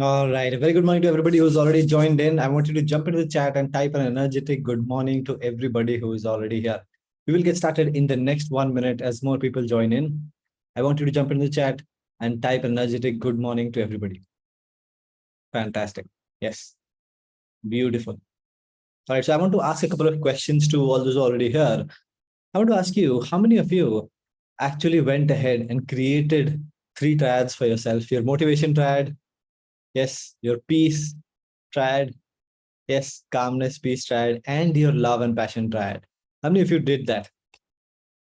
All right. A very good morning to everybody who's already joined in. I want you to jump into the chat and type an energetic good morning to everybody who is already here. We will get started in the next 1 minute as more people join in. I want you to jump into the chat and type an energetic good morning to everybody. Fantastic. Yes. Beautiful. All right. So I want to ask a couple of questions to all those already here. I want to ask you, how many of you actually went ahead and created 3 triads for yourself? Your motivation triad, yes, your peace triad, yes, calmness, peace triad, and your love and passion triad. How many of you did that?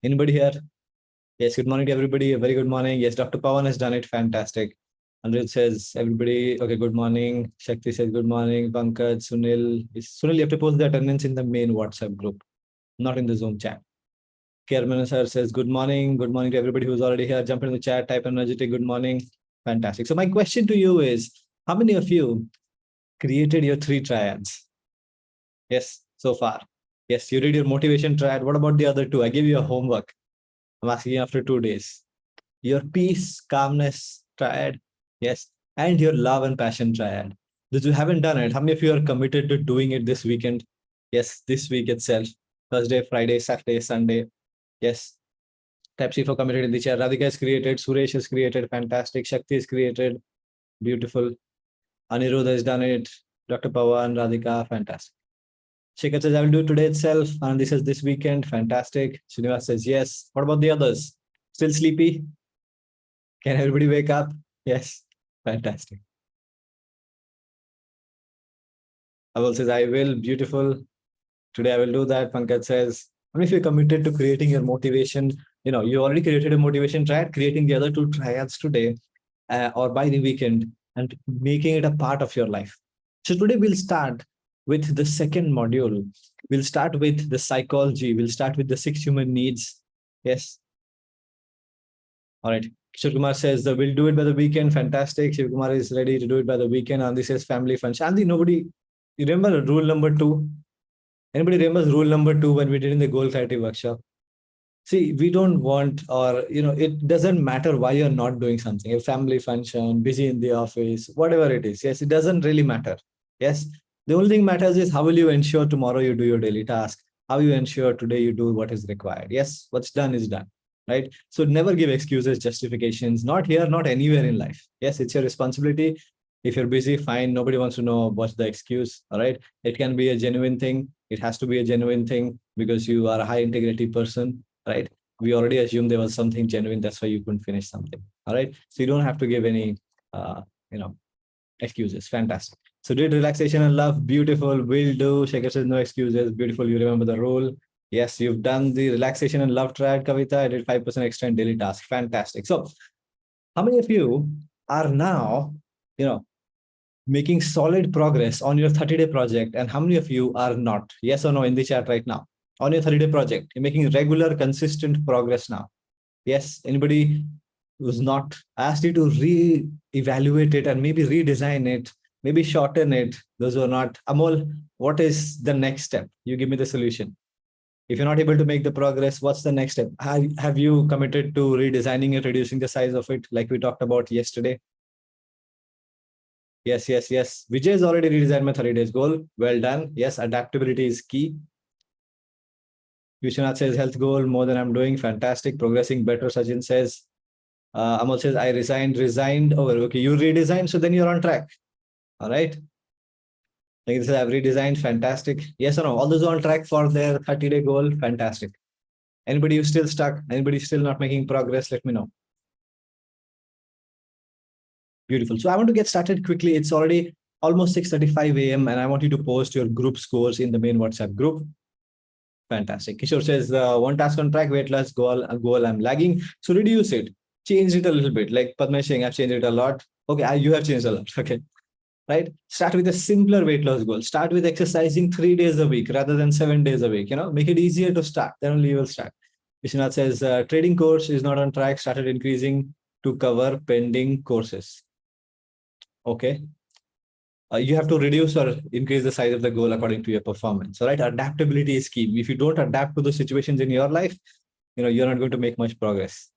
Anybody here? Yes, good morning to everybody. A very good morning. Yes, Dr. Pawan has done it. Fantastic. Anirudh says, everybody, okay, good morning. Shakti says, good morning. Pankaj, Sunil. Sunil, you have to post the attendance in the main WhatsApp group, not in the Zoom chat. Kerman sir says, good morning. Good morning to everybody who's already here. Jump in the chat, type energetic, good morning. Fantastic. So my question to you is, how many of you created your 3 triads? Yes, so far. Yes, you did your motivation triad. What about the other 2? I gave you a homework. I'm asking you after 2 days. Your peace, calmness triad. Yes. And your love and passion triad. Those who haven't done it, how many of you are committed to doing it this weekend? Yes, this week itself. Thursday, Friday, Saturday, Sunday. Yes. Type C for committed in the chat. Radhika is created. Suresh is created. Fantastic. Shakti is created. Beautiful. Anirudh has done it. Dr. Pawan, Radhika, fantastic. Shekhar says, I will do it today itself. And this is this weekend. Fantastic. Srinivas says, yes. What about the others? Still sleepy? Can everybody wake up? Yes. Fantastic. Aval says, I will. Beautiful. Today I will do that. Pankaj says, I mean, if you're committed to creating your motivation, you already created a motivation triad, creating the other 2 triads today or by the weekend and making it a part of your life. So today we'll start with the second module. We'll start with the psychology. We'll start with the 6 human needs. Yes. All right. Shiv Kumar says that we'll do it by the weekend. Fantastic. Shiv Kumar is ready to do it by the weekend. Andy says family fun. Shanti, nobody, you remember rule number 2? Anybody remembers rule number 2 when we did in the goal clarity workshop? See, we don't want, or, it doesn't matter why you're not doing something, a family function, busy in the office, whatever it is. Yes, it doesn't really matter. Yes. The only thing matters is how will you ensure tomorrow you do your daily task? How you ensure today you do what is required? Yes, what's done is done. Right. So never give excuses, justifications, not here, not anywhere in life. Yes, it's your responsibility. If you're busy, fine. Nobody wants to know what's the excuse. All right. It can be a genuine thing. It has to be a genuine thing because you are a high integrity person, right? We already assumed there was something genuine. That's why you couldn't finish something. All right. So you don't have to give any, excuses. Fantastic. So did relaxation and love. Beautiful. Will do. Shekhar says no excuses. Beautiful. You remember the rule. Yes, you've done the relaxation and love triad, Kavita. I did 5% extra in daily task. Fantastic. So how many of you are now, making solid progress on your 30-day project? And how many of you are not? Yes or no in the chat right now? On your 30-day project, you're making regular, consistent progress now. Yes. Anybody who's not? Asked you to re-evaluate it and maybe redesign it, maybe shorten it. Those who are not. Amol, what is the next step? You give me the solution. If you're not able to make the progress, what's the next step? Have you committed to redesigning it, reducing the size of it, like we talked about yesterday? Yes, yes, yes. Vijay has already redesigned my 30 days goal. Well done. Yes, adaptability is key. Vishwanath says health goal, more than I'm doing. Fantastic. Progressing better, Sachin says. Amal says, I resigned. Oh, okay. You redesigned, so then you're on track. All right. Like this, I've redesigned. Fantastic. Yes or no? All those on track for their 30-day goal. Fantastic. Anybody who's still stuck? Anybody still not making progress? Let me know. Beautiful. So I want to get started quickly. It's already almost 6:35 a.m. and I want you to post your group scores in the main WhatsApp group. Fantastic. Kishore says, one task on track, weight loss goal, I'm lagging. So reduce it, change it a little bit. Like Padma saying, I've changed it a lot. Okay, you have changed a lot. Okay, right? Start with a simpler weight loss goal. Start with exercising 3 days a week rather than 7 days a week. Make it easier to start. Then only you will start. Vishwanath says, trading course is not on track. Started increasing to cover pending courses. Okay. You have to reduce or increase the size of the goal according to your performance. All right. Adaptability is key. If you don't adapt to the situations in your life, you're not going to make much progress.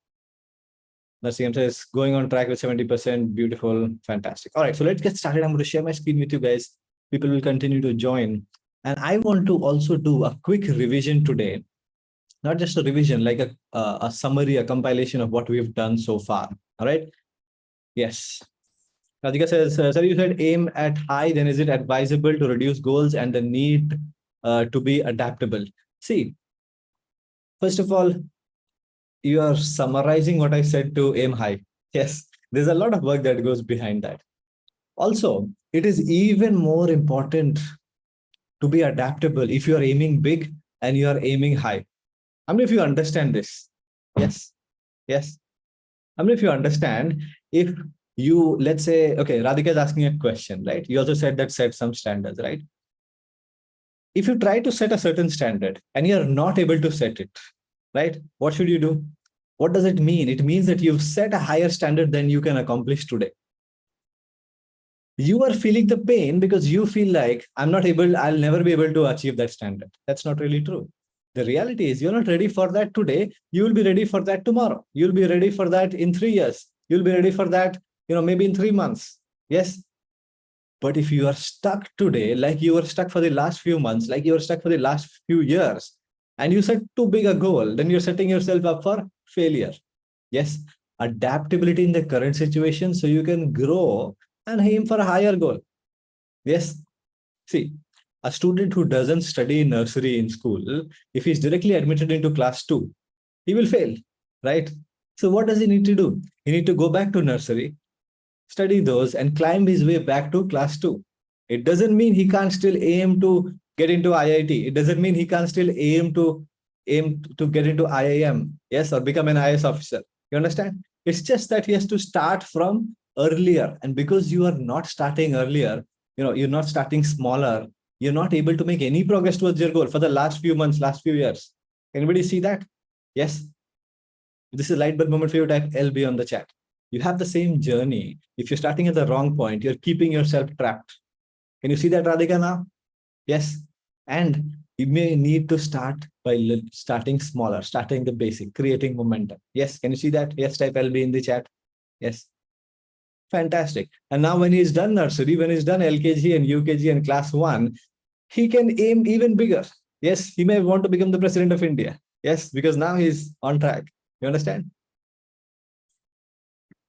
Naseem says, going on track with 70%. Beautiful. Fantastic. All right. So let's get started. I'm going to share my screen with you guys. People will continue to join. And I want to also do a quick revision today. Not just a revision, like a summary, a compilation of what we've done so far. All right. Yes. Radhika says, sir, you said aim at high, then is it advisable to reduce goals and the need to be adaptable? See, first of all, you are summarizing what I said to aim high. Yes, there's a lot of work that goes behind that. Also, it is even more important to be adaptable if you are aiming big and you are aiming high. I mean, if you understand this, yes, yes. I mean, if you understand, if you, let's say, okay, Radhika is asking a question, right? You also said that set some standards, right? If you try to set a certain standard and you're not able to set it, right? What should you do? What does it mean? It means that you've set a higher standard than you can accomplish today. You are feeling the pain because you feel like I'll never be able to achieve that standard. That's not really true. The reality is you're not ready for that today. You will be ready for that tomorrow. You'll be ready for that in 3 years. You'll be ready for that, maybe in 3 months. Yes. But if you are stuck today, like you were stuck for the last few months, like you were stuck for the last few years, and you set too big a goal, then you're setting yourself up for failure. Yes. Adaptability in the current situation so you can grow and aim for a higher goal. Yes. See, a student who doesn't study nursery in school, if he's directly admitted into class 2, he will fail, right? So what does he need to do? He need to go back to nursery, study those, and climb his way back to class 2. It doesn't mean he can't still aim to get into IIT. It doesn't mean he can't still aim to get into IIM, yes, or become an IAS officer. You understand? It's just that he has to start from earlier. And because you are not starting earlier, you're not starting smaller, you're not able to make any progress towards your goal for the last few months, last few years. Anybody see that? Yes. This is light bulb moment for you. Type LB on the chat. You have the same journey. If you're starting at the wrong point, you're keeping yourself trapped. Can you see that, Radhika, now? Yes. And you may need to start by starting smaller, starting the basic, creating momentum. Yes. Can you see that? Yes. Type LB in the chat. Yes. Fantastic. And now when he's done nursery, when he's done LKG and UKG and class 1, he can aim even bigger. Yes. He may want to become the president of India. Yes. Because now he's on track. You understand?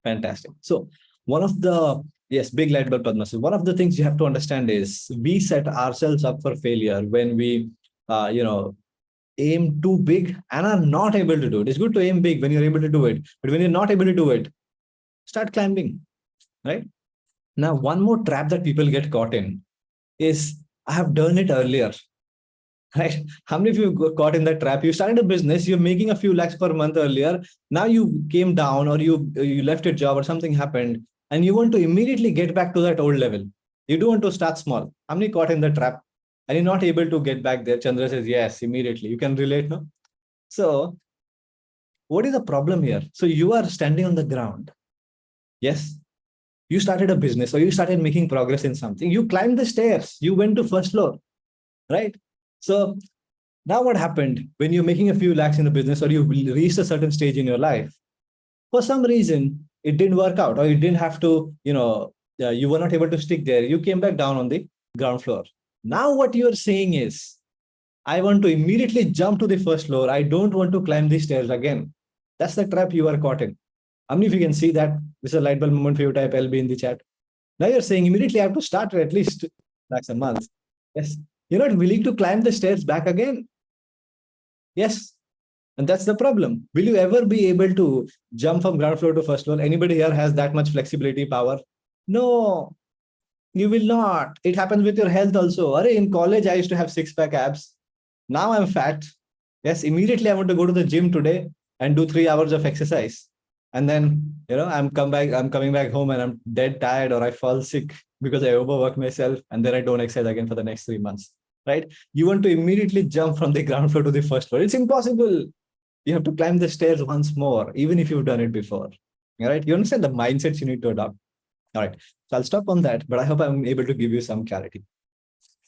Fantastic. So one of the, yes, big light bulb, Padma. So one of the things you have to understand is we set ourselves up for failure when we, aim too big and are not able to do it. It's good to aim big when you're able to do it. But when you're not able to do it, start climbing, right? Now, one more trap that people get caught in is, I have done it earlier. Right? How many of you got caught in that trap? You started a business, you're making a few lakhs per month earlier. Now you came down or you left your job or something happened and you want to immediately get back to that old level. You do want to start small. How many caught in the trap? And you're not able to get back there? Chandra says, yes, immediately. You can relate, no? So what is the problem here? So you are standing on the ground. Yes. You started a business or you started making progress in something. You climbed the stairs. You went to first floor, right? So now what happened when you're making a few lakhs in the business or you reached a certain stage in your life? For some reason, it didn't work out or you didn't have to, you were not able to stick there. You came back down on the ground floor. Now what you're saying is, I want to immediately jump to the first floor. I don't want to climb these stairs again. That's the trap you are caught in. How many of you can see that? This is a light bulb moment for you. Type LB in the chat. Now you're saying immediately I have to start at least lakhs a month. Yes. You're not willing to climb the stairs back again. Yes. And that's the problem. Will you ever be able to jump from ground floor to first floor? Anybody here has that much flexibility power? No, you will not. It happens with your health also. In college, I used to have 6-pack abs. Now I'm fat. Yes, immediately I want to go to the gym today and do 3 hours of exercise. And then, I'm coming back home and I'm dead tired or I fall sick because I overwork myself and then I don't exercise again for the next 3 months, right? You want to immediately jump from the ground floor to the first floor. It's impossible. You have to climb the stairs once more, even if you've done it before, all right? You understand the mindsets you need to adopt. All right, so I'll stop on that, but I hope I'm able to give you some clarity.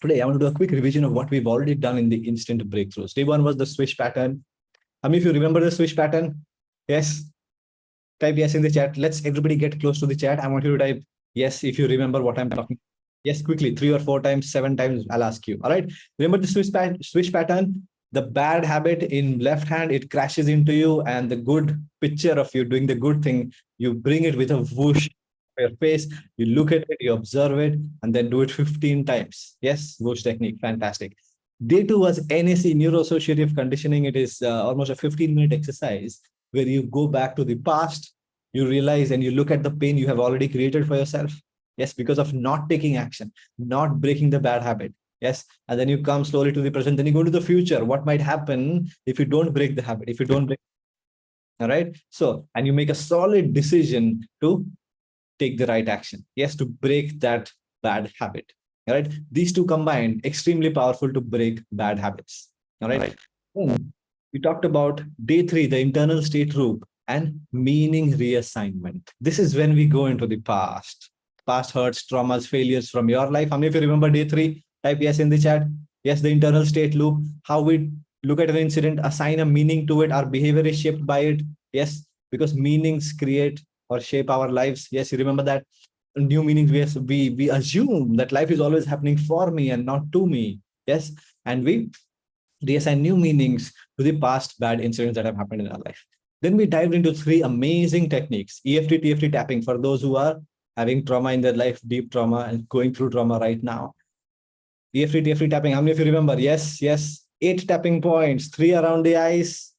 Today, I want to do a quick revision of what we've already done in the instant breakthroughs. Day 1 was the swish pattern. How many of you remember the swish pattern? Yes. Type yes in the chat. Let's everybody get close to the chat. I want you to type yes if you remember what I'm talking. Yes, quickly, 3 or 4 times, 7 times, I'll ask you. All right. Remember the switch pattern? The bad habit in left hand, it crashes into you, and the good picture of you doing the good thing, you bring it with a whoosh your face, you look at it, you observe it, and then do it 15 times. Yes, whoosh technique, fantastic. Day two was NAC, neuro-associative conditioning. It is almost a 15-minute exercise where you go back to the past, you realize and you look at the pain you have already created for yourself. Yes, because of not taking action, not breaking the bad habit. Yes, and then you come slowly to the present, then you go to the future. What might happen if you don't break the habit, if you don't break, all right? So, and you make a solid decision to take the right action. Yes, to break that bad habit. All right. These two combined, extremely powerful to break bad habits. All right. Then we talked about day three, the internal state loop and meaning reassignment. This is when we go into the past. Past hurts, traumas, failures from your life. How many of you remember day three? Type yes in the chat. Yes, the internal state loop. How we look at an incident, assign a meaning to it. Our behavior is shaped by it. Yes, because meanings create or shape our lives. Yes, you remember that new meanings. Yes, we assume that life is always happening for me and not to me. Yes, and we reassign new meanings to the past bad incidents that have happened in our life. Then we dived into three amazing techniques: EFT, TFT tapping for those who are having trauma in their life, deep trauma, and going through trauma right now. EFT, TFT tapping. How many of you remember? Yes, yes. 8 tapping points, 3 around the eyes,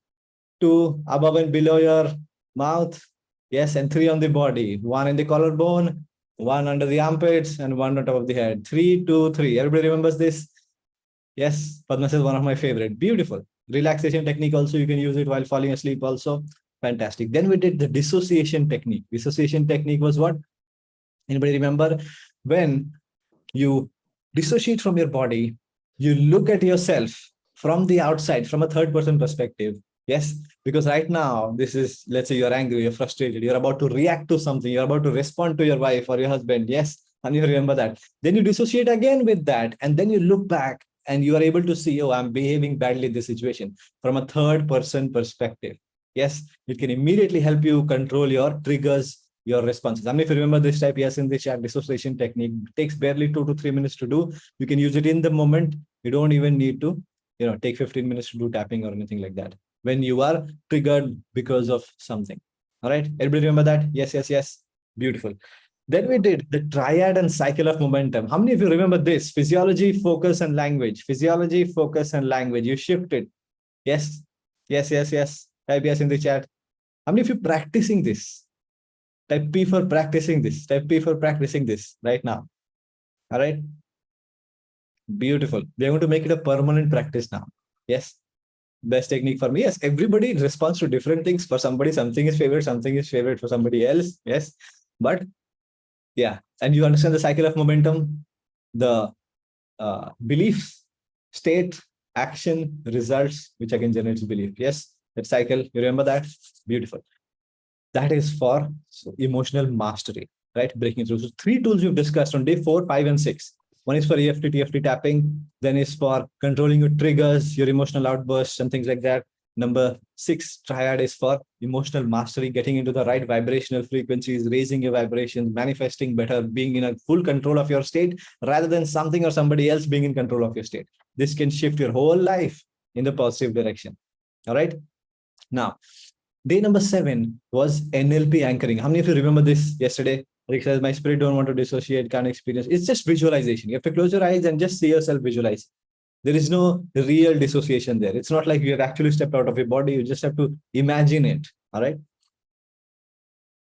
2 above and below your mouth. Yes, and 3 on the body. 1 in the collarbone, 1 under the armpits, and 1 on top of the head. 3, 2, 3. Everybody remembers this? Yes, Padma is one of my favorite. Beautiful. Relaxation technique also, you can use it while falling asleep also. Fantastic. Then we did the dissociation technique. Dissociation technique was what? Anybody remember? When you dissociate from your body, you look at yourself from the outside, from a third person perspective. Yes, because right now, this is, let's say you're angry, you're frustrated, you're about to react to something, you're about to respond to your wife or your husband. Yes, and you remember that. Then you dissociate again with that, and then you look back and you are able to see, oh, I'm behaving badly in this situation from a third person perspective. Yes, it can immediately help you control your triggers, your responses. I mean, if you remember this, type yes in the chat. Dissociation technique it takes barely 2 to 3 minutes to do. You can use it in the moment. You don't even need to, take 15 minutes to do tapping or anything like that when you are triggered because of something. All right, everybody remember that? Yes, yes, yes. Beautiful. Then we did the triad and cycle of momentum. How many of you remember this? Physiology, focus, and language. Physiology, focus, and language. You shifted. Yes, yes, yes, yes. Type yes in the chat. How many of you practicing this? Type P for practicing this. Type P for practicing this right now. All right. Beautiful. We're going to make it a permanent practice now. Yes. Best technique for me. Yes. Everybody responds to different things. For somebody, something is favorite for somebody else. Yes. But yeah. And you understand the cycle of momentum, the beliefs, state, action, results, which again generates belief. Yes. That cycle. You remember that? Beautiful. That is for emotional mastery, right? Breaking through. So 3 tools we've discussed on day 4, 5, and 6. One is for EFT, TFT tapping. Then is for controlling your triggers, your emotional outbursts, and things like that. Number 6, triad, is for emotional mastery, getting into the right vibrational frequencies, raising your vibrations, manifesting better, being in a full control of your state rather than something or somebody else being in control of your state. This can shift your whole life in the positive direction. All right. Now, day number 7 was NLP anchoring. How many of you remember this yesterday? Rick says, my spirit don't want to dissociate, can't experience. It's just visualization. You have to close your eyes and just see yourself visualize. There is no real dissociation there. It's not like you have actually stepped out of your body. You just have to imagine it. All right.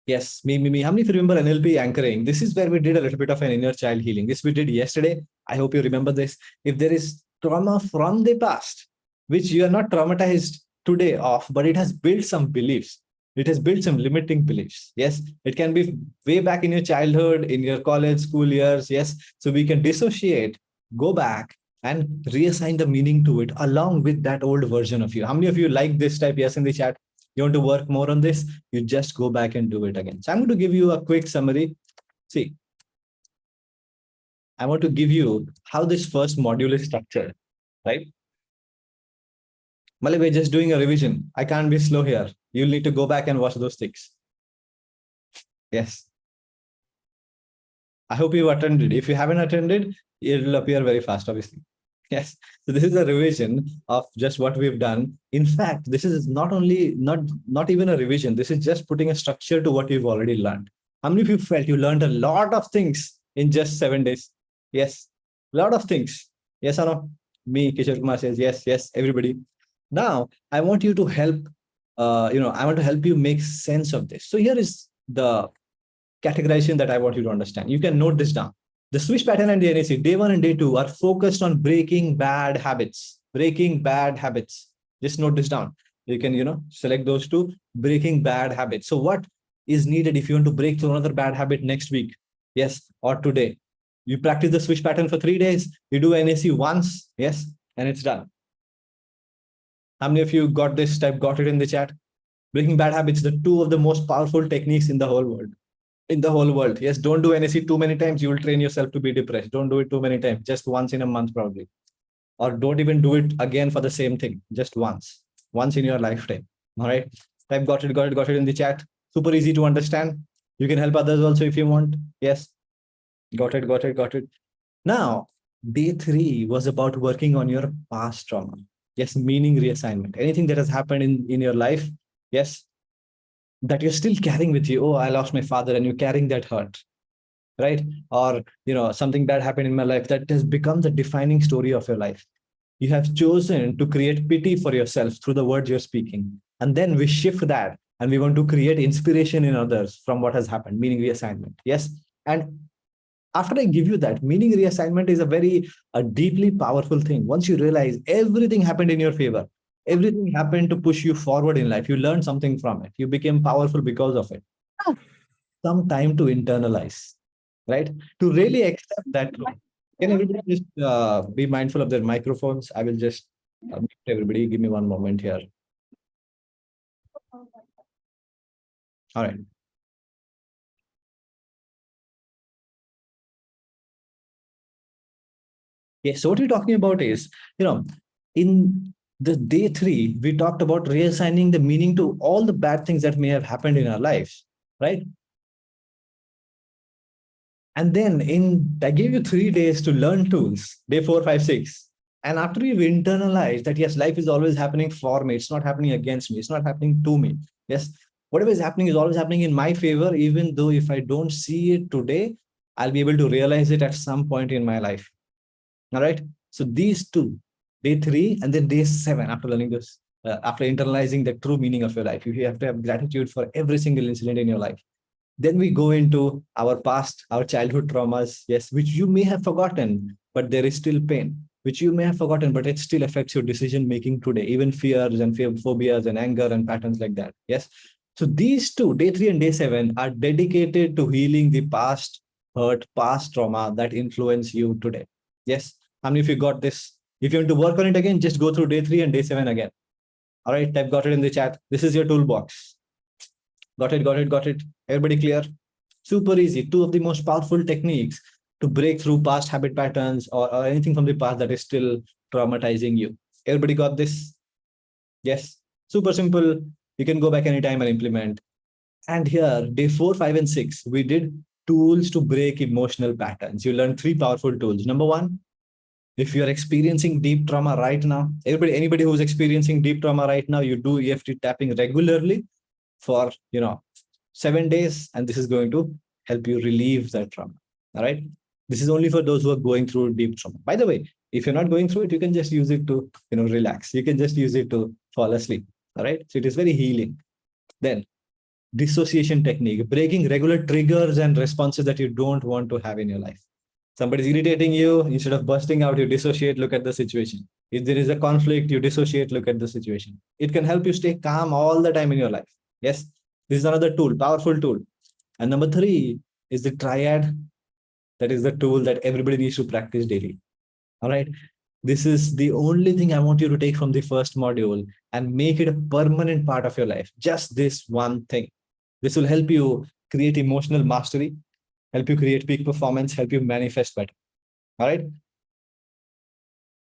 Yes, me. How many of you remember NLP anchoring? This is where we did a little bit of an inner child healing. This we did yesterday. I hope you remember this. If there is trauma from the past, which you are not traumatized today of, but it has built some beliefs. It has built some limiting beliefs. Yes, it can be way back in your childhood, in your college, school years. Yes, so we can dissociate, go back, and reassign the meaning to it along with that old version of you. How many of you like this type? Yes, in the chat. You want to work more on this? You just go back and do it again. So I'm going to give you a quick summary. See, I want to give you how this first module is structured, right? Malay, we're just doing a revision. I can't be slow here. You'll need to go back and watch those things. Yes. I hope you attended. If you haven't attended, it'll appear very fast, obviously. Yes. So this is a revision of just what we've done. In fact, this is not even a revision. This is just putting a structure to what you've already learned. How many of you felt you learned a lot of things in just 7 days? Yes. A lot of things. Yes or no? Me, Kishore Kumar says yes, yes, everybody. Now, I want you to help, I want to help you make sense of this. So here is the categorization that I want you to understand. You can note this down. The switch pattern and the NAC, day one and day two, are focused on breaking bad habits. Breaking bad habits. Just note this down. You can, select those two, breaking bad habits. So what is needed if you want to break through another bad habit next week? Yes, or today. You practice the switch pattern for 3 days. You do NAC once, yes, and it's done. How many of you got this type, got it in the chat? Breaking bad habits, the two of the most powerful techniques in the whole world. In the whole world. Yes, don't do NAC too many times. You will train yourself to be depressed. Don't do it too many times. Just once in a month, probably. Or don't even do it again for the same thing. Just once in your lifetime. All right. Type got it in the chat. Super easy to understand. You can help others also if you want. Yes. Got it. Now, day three was about working on your past trauma. Yes, meaning reassignment. Anything that has happened in your life. Yes, that you're still carrying with you. Oh, I lost my father, and you're carrying that hurt, right? Or something bad happened in my life that has become the defining story of your life. You have chosen to create pity for yourself through the words you're speaking, and then we shift that and we want to create inspiration in others from what has happened, meaning reassignment. Yes. And after I give you that, meaning reassignment is a deeply powerful thing. Once you realize everything happened in your favor, everything happened to push you forward in life, you learned something from it, you became powerful because of it. Some time to internalize, right? To really accept that truth. Can everybody just be mindful of their microphones? I will just mute everybody. Give me one moment here. All right. Okay, so what we're talking about is, in the day three, we talked about reassigning the meaning to all the bad things that may have happened in our lives, right? And then I gave you 3 days to learn tools, day 4, 5, 6. And after you've internalized that, yes, life is always happening for me. It's not happening against me. It's not happening to me. Yes, whatever is happening is always happening in my favor, even though if I don't see it today, I'll be able to realize it at some point in my life. All right. So these two, day 3 and then day 7, after learning this, after internalizing the true meaning of your life, you have to have gratitude for every single incident in your life. Then we go into our past, our childhood traumas, yes, which you may have forgotten, but there is still pain, which you may have forgotten, but it still affects your decision making today, even fears and phobias and anger and patterns like that. Yes. So these two, day 3 and day 7, are dedicated to healing the past hurt, past trauma that influence you today. Yes. How many of you got this? If you want to work on it again, just go through day 3 and day 7 again. All right. I've got it in the chat. This is your toolbox. Got it. Everybody clear? Super easy. Two of the most powerful techniques to break through past habit patterns or anything from the past that is still traumatizing you. Everybody got this? Yes. Super simple. You can go back anytime and implement. And here, day 4, 5, and 6, we did tools to break emotional patterns. You learned 3 powerful tools. Number 1, if you're experiencing deep trauma right now, anybody who's experiencing deep trauma right now, you do EFT tapping regularly for 7 days, and this is going to help you relieve that trauma. All right. This is only for those who are going through deep trauma. By the way, if you're not going through it, you can just use it to relax. You can just use it to fall asleep. All right. So it is very healing. Then dissociation technique, breaking regular triggers and responses that you don't want to have in your life. Somebody's irritating you, instead of bursting out, you dissociate, look at the situation. If there is a conflict, you dissociate, look at the situation. It can help you stay calm all the time in your life. Yes, this is another tool, powerful tool. And number 3 is the triad. That is the tool that everybody needs to practice daily. All right. This is the only thing I want you to take from the first module and make it a permanent part of your life. Just this one thing. This will help you create emotional mastery, help you create peak performance, help you manifest better. All right.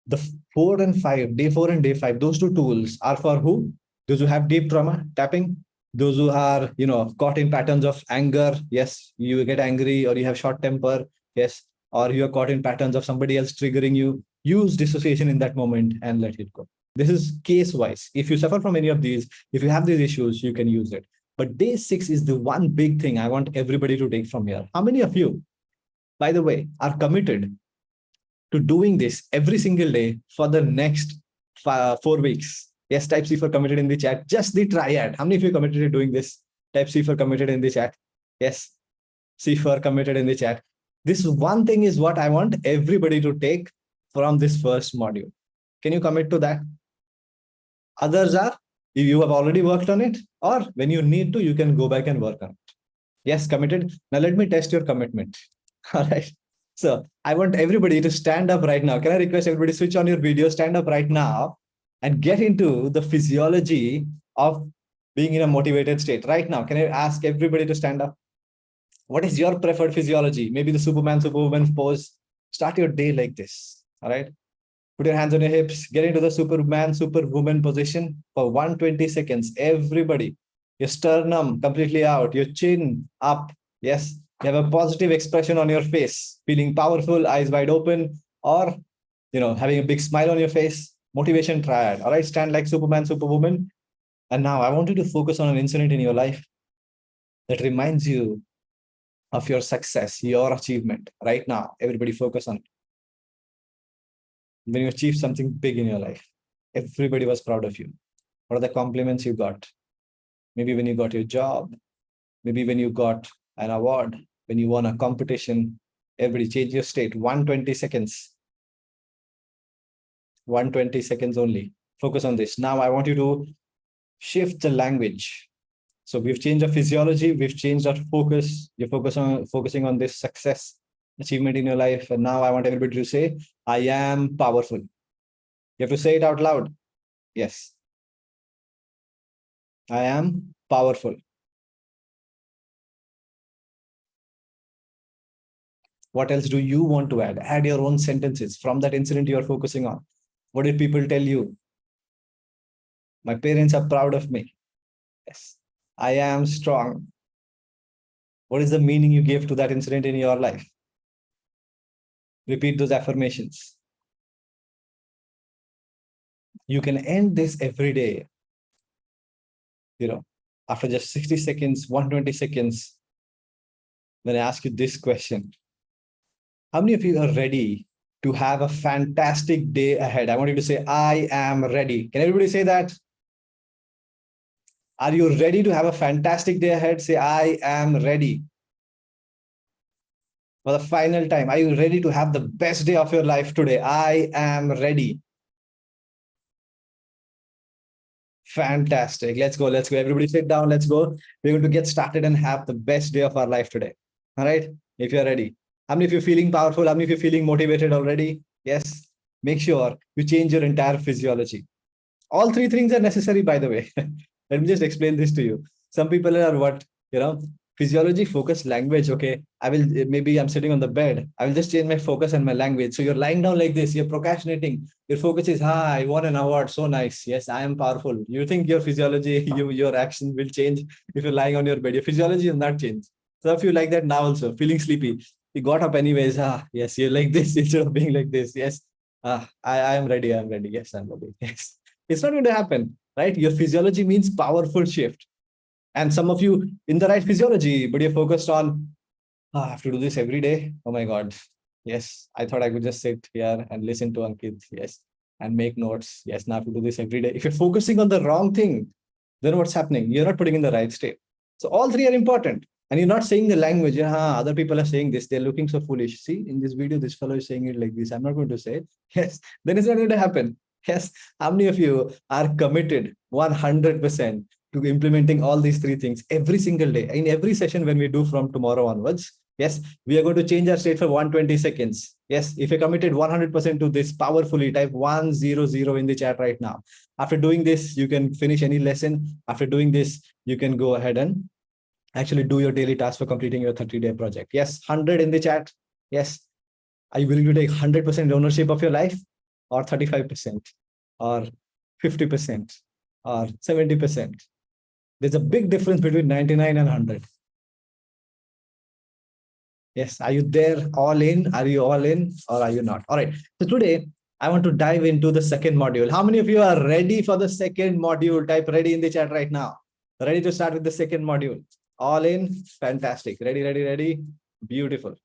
The 4 and 5, day 4 and day 5, those two tools are for who? Those who have deep trauma, tapping. Those who are, caught in patterns of anger, yes, you get angry or you have short temper, yes, or you are caught in patterns of somebody else triggering you, use dissociation in that moment and let it go. This is case wise. If you suffer from any of these, if you have these issues, you can use it. But day 6 is the one big thing I want everybody to take from here. How many of you, by the way, are committed to doing this every single day for the next 4 weeks? Yes, type C for committed in the chat. Just the triad. How many of you committed to doing this? Type C for committed in the chat. Yes, C for committed in the chat. This one thing is what I want everybody to take from this first module. Can you commit to that? Others are, if you have already worked on it, or when you need to, you can go back and work on it. Yes, committed. Now let me test your commitment. All right. So I want everybody to stand up right now. Can I request everybody switch on your video, stand up right now and get into the physiology of being in a motivated state right now? Can I ask everybody to stand up? What is your preferred physiology? Maybe the Superman, Superwoman pose. Start your day like this. All right. Put your hands on your hips, get into the Superman, Superwoman position for 120 seconds. Everybody, your sternum completely out, your chin up. Yes, you have a positive expression on your face, feeling powerful, eyes wide open, or having a big smile on your face. Motivation triad. All right, stand like Superman, Superwoman. And now I want you to focus on an incident in your life that reminds you of your success, your achievement. Right now, everybody focus on it. When you achieve something big in your life, everybody was proud of you. What are the compliments you got? Maybe when you got your job, maybe when you got an award, when you won a competition. Everybody change your state. 120 seconds. 120 seconds only. Focus on this. Now I want you to shift the language. So we've changed our physiology, we've changed our focus. You're focusing on this success, achievement in your life. And now I want everybody to say, I am powerful. You have to say it out loud. Yes. I am powerful. What else do you want to add? Add your own sentences from that incident you are focusing on. What did people tell you? My parents are proud of me. Yes. I am strong. What is the meaning you gave to that incident in your life? Repeat those affirmations. You can end this every day. After just 60 seconds, 120 seconds, when I ask you this question, how many of you are ready to have a fantastic day ahead? I want you to say, I am ready. Can everybody say that? Are you ready to have a fantastic day ahead? Say, I am ready. For the final time, are you ready to have the best day of your life today? I am ready. Fantastic. Let's go. Let's go. Everybody sit down. Let's go. We're going to get started and have the best day of our life today. All right. If you're ready. How many of you feeling powerful? How many of you feeling motivated already? Yes. Make sure you change your entire physiology. All three things are necessary, by the way. Let me just explain this to you. Some people are what, physiology focused language. Okay. Maybe I'm sitting on the bed. I will just change my focus and my language. So you're lying down like this. You're procrastinating. Your focus is, I won an award. So nice. Yes, I am powerful. You think your physiology, your action will change if you're lying on your bed. Your physiology will not change. So if you like that now also, feeling sleepy, you got up anyways. Yes, you're like this instead of being like this. Yes. I am ready. I'm ready. Yes, I'm ready. Yes. It's not going to happen, right? Your physiology means powerful shift. And some of you in the right physiology, but you're focused on, I have to do this every day. Oh my God. Yes. I thought I could just sit here and listen to Ankit. Yes. And make notes. Yes. Now I have to do this every day. If you're focusing on the wrong thing, then what's happening? You're not putting in the right state. So all three are important. And you're not saying the language. Yeah, other people are saying this. They're looking so foolish. See, in this video, this fellow is saying it like this. I'm not going to say it. Yes. Then it's not going to happen. Yes. How many of you are committed 100% to implementing all these three things every single day in every session when we do from tomorrow onwards? Yes, we are going to change our state for 120 seconds. Yes, if you're committed 100% to this powerfully, type 100 in the chat right now. After doing this, you can finish any lesson. After doing this, you can go ahead and actually do your daily task for completing your 30-day project. Yes, 100 in the chat. Yes. Are you willing to take 100% ownership of your life, or 35%, or 50%, or 70%? There's a big difference between 99 and 100. Yes, are you there all in? Are you all in or are you not? All right. So today I want to dive into the second module. How many of you are ready for the second module? Type ready in the chat right now. Ready to start with the second module. All in? Fantastic. Ready, ready, ready. Beautiful.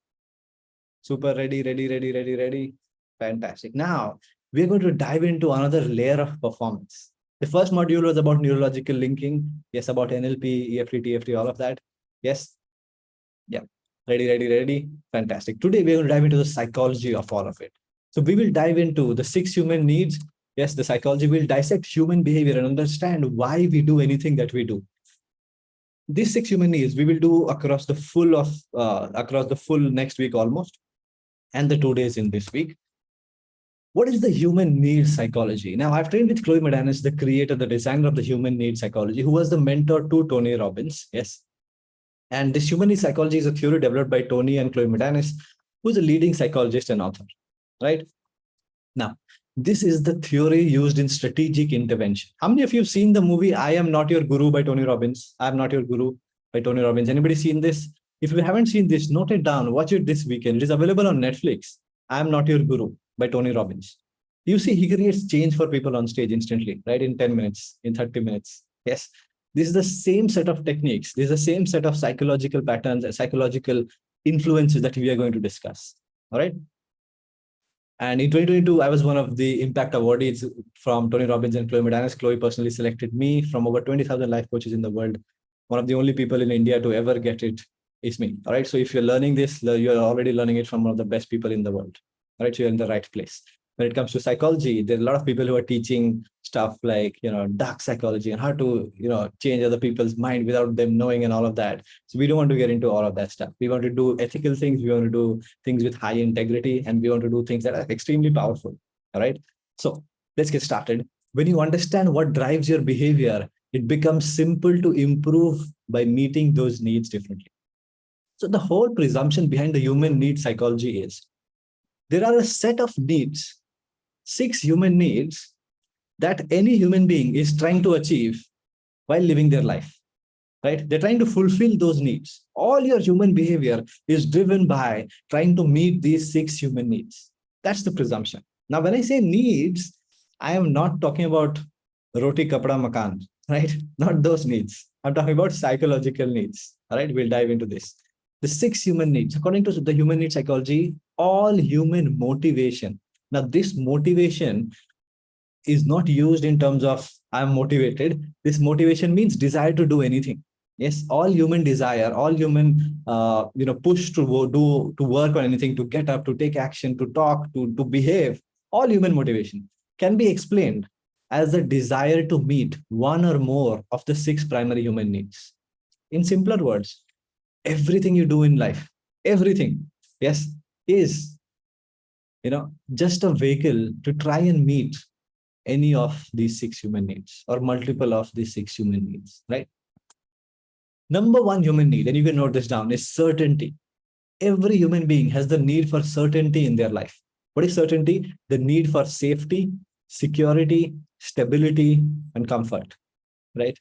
Super ready, ready, ready, ready, ready. Fantastic. Now we're going to dive into another layer of performance. The first module was about neurological linking. Yes, about NLP, EFT, TFT, all of that. Yes. Yeah. Ready, ready, ready. Fantastic. Today we're going to dive into the psychology of all of it. So we will dive into the 6 human needs. Yes, the psychology will dissect human behavior and understand why we do anything that we do. These 6 human needs we will do across the full next week almost, and the 2 days in this week. What is the human needs psychology? Now, I've trained with Chloe Madanis, the creator, the designer of the human needs psychology, who was the mentor to Tony Robbins. Yes. And this human needs psychology is a theory developed by Tony and Chloe Madanis, who's a leading psychologist and author. Right? Now, this is the theory used in strategic intervention. How many of you have seen the movie I Am Not Your Guru by Tony Robbins? I Am Not Your Guru by Tony Robbins. Anybody seen this? If you haven't seen this, note it down. Watch it this weekend. It is available on Netflix. I Am Not Your Guru by Tony Robbins. You see, he creates change for people on stage instantly, right? In 10 minutes, in 30 minutes. Yes. This is the same set of techniques. This is the same set of psychological patterns, psychological influences that we are going to discuss. All right. And in 2022, I was one of the impact awardees from Tony Robbins and Chloe Madanis. Chloe personally selected me from over 20,000 life coaches in the world. One of the only people in India to ever get it is me. All right. So if you're learning this, you're already learning it from one of the best people in the world. All right. So you're in the right place. When it comes to psychology, there are a lot of people who are teaching stuff like, dark psychology and how to, change other people's mind without them knowing and all of that. So we don't want to get into all of that stuff. We want to do ethical things. We want to do things with high integrity, and we want to do things that are extremely powerful. All right. So let's get started. When you understand what drives your behavior, it becomes simple to improve by meeting those needs differently. So the whole presumption behind the human needs psychology is there are a set of needs, 6 human needs that any human being is trying to achieve while living their life, right? They're trying to fulfill those needs. All your human behavior is driven by trying to meet these 6 human needs. That's the presumption. Now, when I say needs, I am not talking about roti, kapda, makan, right? Not those needs. I'm talking about psychological needs. All right, we'll dive into this. The 6 human needs. According to the human needs psychology, all human motivation. Now, this motivation is not used in terms of I'm motivated. This motivation means desire to do anything. Yes, all human desire, all human, push to work on anything, to get up, to take action, to talk, to behave. All human motivation can be explained as the desire to meet one or more of the 6 primary human needs. In simpler words, everything you do in life, everything, yes, is just a vehicle to try and meet any of these 6 human needs or multiple of these 6 human needs, right? Number 1 human need, and you can note this down, is certainty. Every human being has the need for certainty in their life. What is certainty? The need for safety, security, stability, and comfort, right?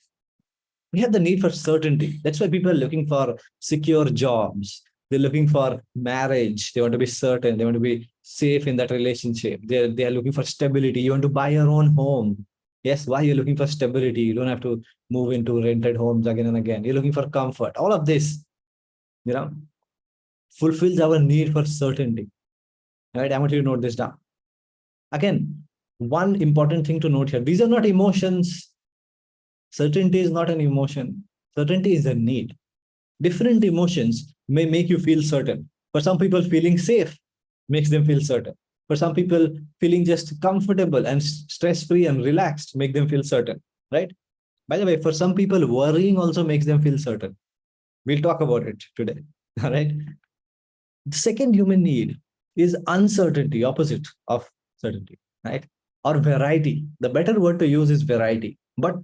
We have the need for certainty. That's why people are looking for secure jobs. They're looking for marriage. They want to be certain. They want to be safe in that relationship. They are looking for stability. You want to buy your own home. Yes, why you're looking for stability? You don't have to move into rented homes again and again. You're looking for comfort. All of this, fulfills our need for certainty. All right, I want you to note this down. Again, one important thing to note here. These are not emotions. Certainty is not an emotion. Certainty is a need. Different emotions may make you feel certain. For some people, feeling safe makes them feel certain. For some people, feeling just comfortable and stress-free and relaxed make them feel certain, right? By the way, for some people, worrying also makes them feel certain. We'll talk about it today, all right? The second human need is uncertainty, opposite of certainty, right? Or variety. The better word to use is variety. But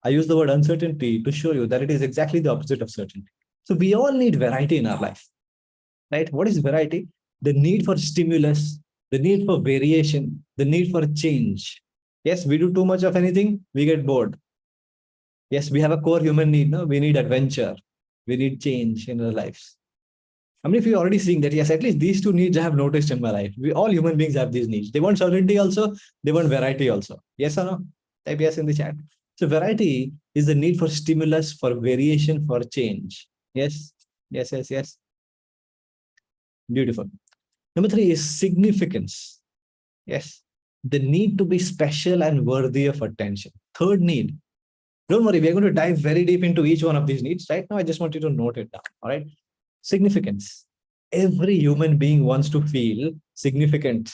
I use the word uncertainty to show you that it is exactly the opposite of certainty. So we all need variety in our life, right? What is variety? The need for stimulus, the need for variation, the need for change. Yes, we do too much of anything, we get bored. Yes, we have a core human need. No, we need adventure. We need change in our lives. How many of you are already seeing that? Yes, at least these two needs I have noticed in my life. We all human beings have these needs. They want certainty also. They want variety also. Yes or no? Type yes in the chat. So variety is the need for stimulus, for variation, for change. Yes, yes, yes, yes. Beautiful. Number three is significance. Yes, the need to be special and worthy of attention. Third need. Don't worry, we're going to dive very deep into each one of these needs. Right now, I just want you to note it down. All right. Significance. Every human being wants to feel significant.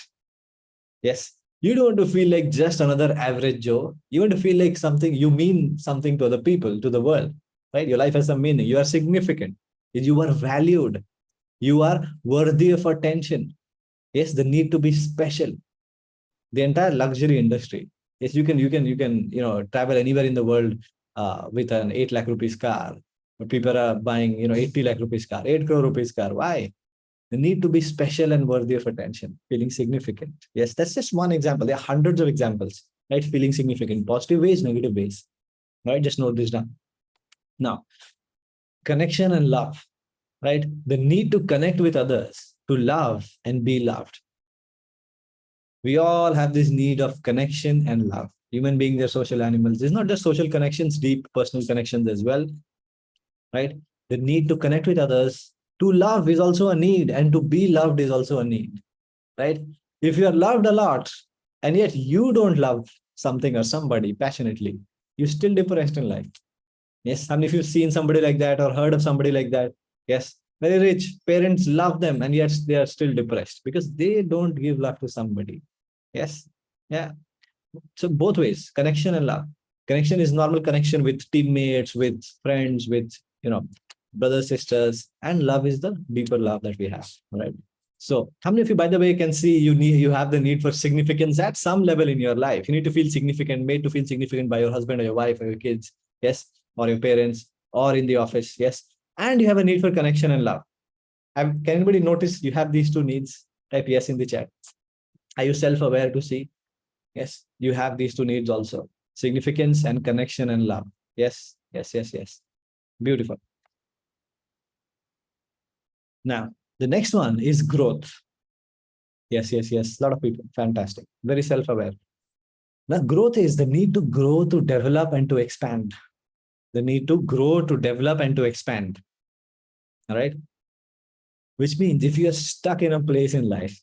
Yes. You don't want to feel like just another average Joe. You want to feel like something, you mean something to other people, to the world, right? Your life has some meaning. You are significant. You are valued. You are worthy of attention. Yes, the need to be special. The entire luxury industry. Yes, you can travel anywhere in the world with an 8 lakh rupees car. But people are buying 80 lakh rupees car, 8 crore rupees car. Why? The need to be special and worthy of attention, feeling significant. Yes, that's just one example. There are hundreds of examples, right? Feeling significant, positive ways, negative ways. Right? Just note this down. Now, connection and love, right? The need to connect with others, to love and be loved. We all have this need of connection and love. Human beings are social animals. It's not just social connections, deep personal connections as well, right? The need to connect with others, to love is also a need, and to be loved is also a need, right? If you are loved a lot and yet you don't love something or somebody passionately, you're still depressed in life. Yes, I mean, if you've seen somebody like that or heard of somebody like that, yes, very rich parents love them and yet they are still depressed because they don't give love to somebody. Yes, yeah. So both ways, connection and love. Connection is normal connection with teammates, with friends, with brothers, sisters, and love is the deeper love that we have. Right. So how many of you, by the way, can see you have the need for significance at some level in your life? You need to feel significant, made to feel significant by your husband or your wife or your kids, yes, or your parents, or in the office, yes. And you have a need for connection and love. Can anybody notice you have these two needs? Type yes in the chat. Are you self-aware to see? Yes, you have these two needs also. Significance and connection and love. Yes, yes, yes, yes. Beautiful. Now, the next one is growth. Yes, yes, yes. A lot of people. Fantastic. Very self-aware. Now, growth is the need to grow, to develop, and to expand. The need to grow, to develop, and to expand. All right. Which means if you are stuck in a place in life,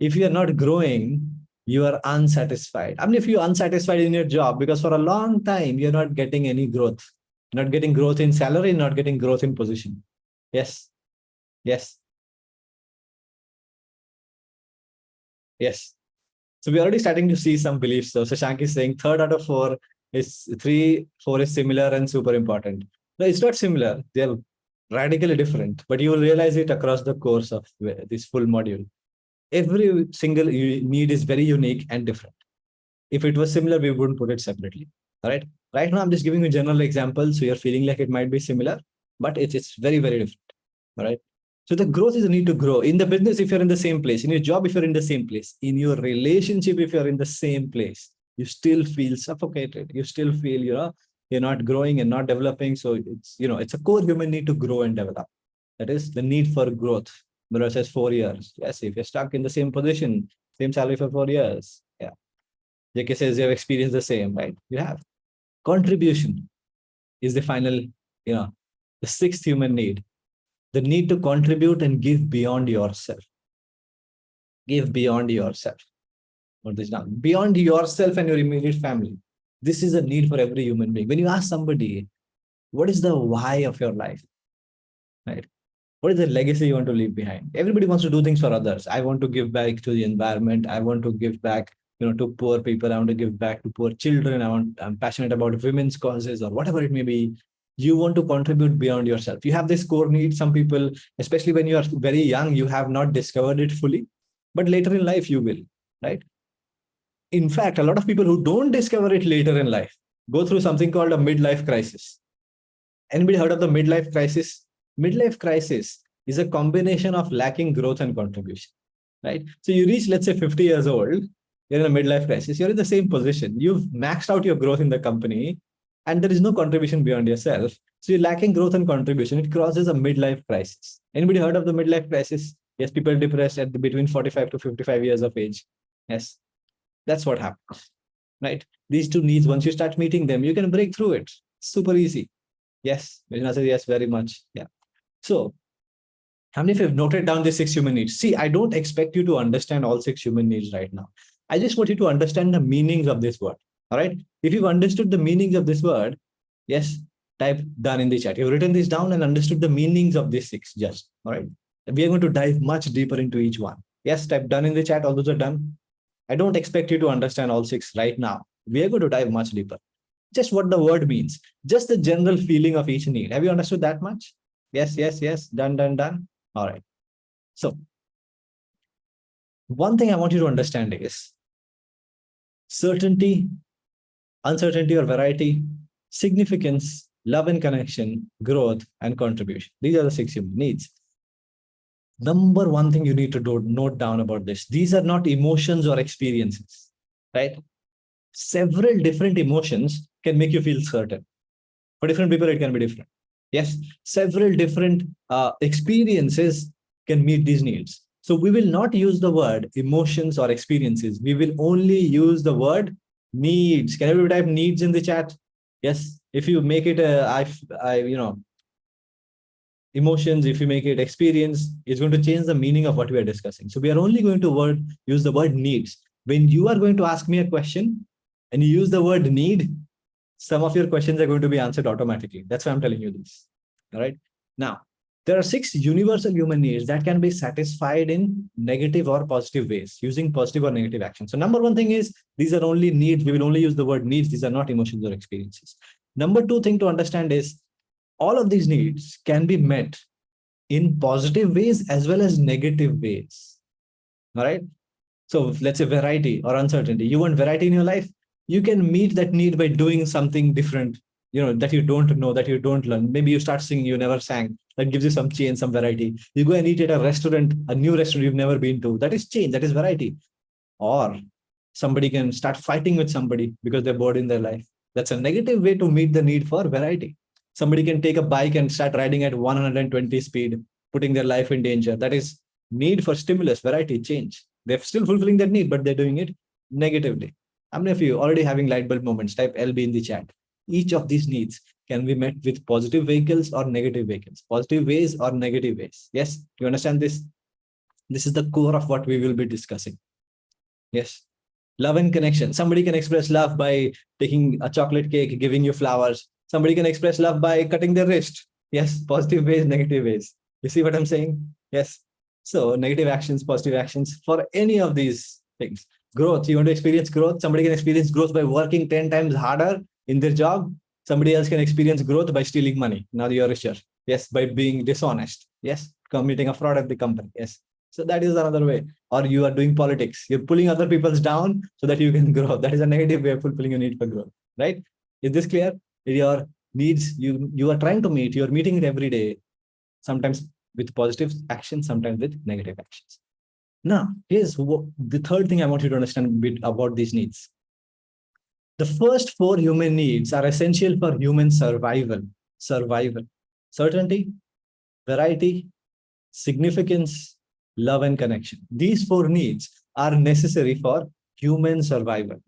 if you are not growing, you are unsatisfied. I mean, if you're unsatisfied in your job because for a long time you're not getting any growth, not getting growth in salary, not getting growth in position. Yes, yes, yes. So we're already starting to see some beliefs. So Shashank is saying third out of four is three, four is similar and super important. No, it's not similar. They're radically different, but you will realize it across the course of this full module. Every single need is very unique and different. If it was similar, we wouldn't put it separately. All right. Right now, I'm just giving you general examples. So you're feeling like it might be similar, but it's very, very different. All right. So the growth is a need to grow in the business. If you're in the same place, in your job, if you're in the same place, in your relationship, if you're in the same place, you still feel suffocated. You still feel, you're not growing and not developing. So it's a core human need to grow and develop. That is the need for growth versus 4 years. Yes. If you're stuck in the same position, same salary for 4 years. Yeah. JK says you have experienced the same, right? You have. Contribution is the final, the sixth human need. The need to contribute and give beyond yourself. Give beyond yourself. What is now? Beyond yourself and your immediate family. This is a need for every human being. When you ask somebody, what is the why of your life? Right? What is the legacy you want to leave behind? Everybody wants to do things for others. I want to give back to the environment. I want to give back to poor people. I want to give back to poor children. I'm passionate about women's causes or whatever it may be. You want to contribute beyond yourself. You have this core need. Some people, especially when you are very young, you have not discovered it fully, but later in life you will, right? In fact, a lot of people who don't discover it later in life go through something called a midlife crisis. Anybody heard of the midlife crisis? Midlife crisis is a combination of lacking growth and contribution, right? So you reach, let's say, 50 years old, you're in a midlife crisis, you're in the same position. You've maxed out your growth in the company, and there is no contribution beyond yourself. So you're lacking growth and contribution. It crosses a midlife crisis. Anybody heard of the midlife crisis? Yes, people depressed at between 45 to 55 years of age. Yes, that's what happens, right? These two needs, once you start meeting them, you can break through it. Super easy. Yes, Vijna says yes, very much. Yeah. So how many of you have noted down the 6 human needs? See, I don't expect you to understand all 6 human needs right now. I just want you to understand the meanings of this word. All right. If you've understood the meanings of this word, yes, type done in the chat. You've written this down and understood the meanings of these six just. All right. We are going to dive much deeper into each one. Yes, type done in the chat. All those are done. I don't expect you to understand all six right now. We are going to dive much deeper. Just what the word means, just the general feeling of each need. Have you understood that much? Yes, yes, yes. Done, done, done. All right. So one thing I want you to understand is certainty, uncertainty or variety, significance, love and connection, growth, and contribution. These are the 6 human needs. Number one thing you need to note down about this, these are not emotions or experiences, right? Several different emotions can make you feel certain. For different people, it can be different. Yes, several different experiences can meet these needs. So we will not use the word emotions or experiences. We will only use the word needs. Can everybody type needs in the chat? Yes. If you make it emotions, if you make it experience, it's going to change the meaning of what we are discussing. So we are only going to use the word needs. When you are going to ask me a question and you use the word need, some of your questions are going to be answered automatically. That's why I'm telling you this. All right. Now, there are 6 universal human needs that can be satisfied in negative or positive ways using positive or negative action. So number one thing is these are only needs. We will only use the word needs. These are not emotions or experiences. Number two thing to understand is all of these needs can be met in positive ways as well as negative ways. All right. So let's say variety or uncertainty. You want variety in your life? You can meet that need by doing something different, that you don't know, that you don't learn. Maybe you start singing, you never sang. That gives you some change, some variety. You go and eat at a restaurant, a new restaurant you've never been to. That is change, that is variety. Or somebody can start fighting with somebody because they're bored in their life. That's a negative way to meet the need for variety. Somebody can take a bike and start riding at 120 speed, putting their life in danger. That is need for stimulus, variety, change. They're still fulfilling that need, but they're doing it negatively. How many of you already having light bulb moments? Type LB in the chat. Each of these needs can be met with positive vehicles or negative vehicles, positive ways or negative ways. Yes, you understand this? This is the core of what we will be discussing. Yes. Love and connection. Somebody can express love by taking a chocolate cake, giving you flowers. Somebody can express love by cutting their wrist. Yes, positive ways, negative ways. You see what I'm saying? Yes. So negative actions, positive actions for any of these things. Growth. You want to experience growth? Somebody can experience growth by working 10 times harder in their job. Somebody else can experience growth by stealing money. Now you're richer. Yes, by being dishonest. Yes, committing a fraud at the company. Yes. So that is another way. Or you are doing politics. You're pulling other people's down so that you can grow. That is a negative way of fulfilling your need for growth, right? Is this clear? Your needs you are trying to meet, you're meeting it every day, sometimes with positive actions, sometimes with negative actions. Now, here's the third thing I want you to understand a bit about these needs. The first 4 human needs are essential for human survival. Certainty, variety, significance, love, and connection. These 4 needs are necessary for human survival.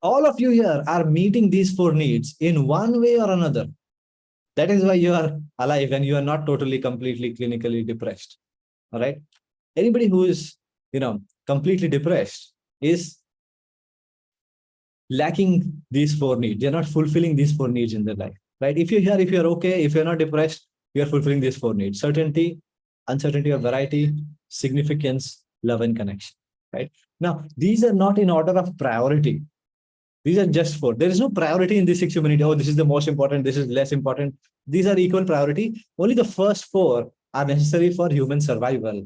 All of you here are meeting these 4 needs in one way or another. That is why you are alive and you are not totally, completely, clinically depressed. All right. Anybody who is, completely depressed is lacking these 4 needs. They're not fulfilling these 4 needs in their life, right? If you're here, if you're okay, if you're not depressed, you're fulfilling these 4 needs: certainty, uncertainty or variety, significance, love, and connection, right? Now, these are not in order of priority. These are just 4. There is no priority in these 6 human needs. Oh, this is the most important, this is less important. These are equal priority. Only the first 4 are necessary for human survival.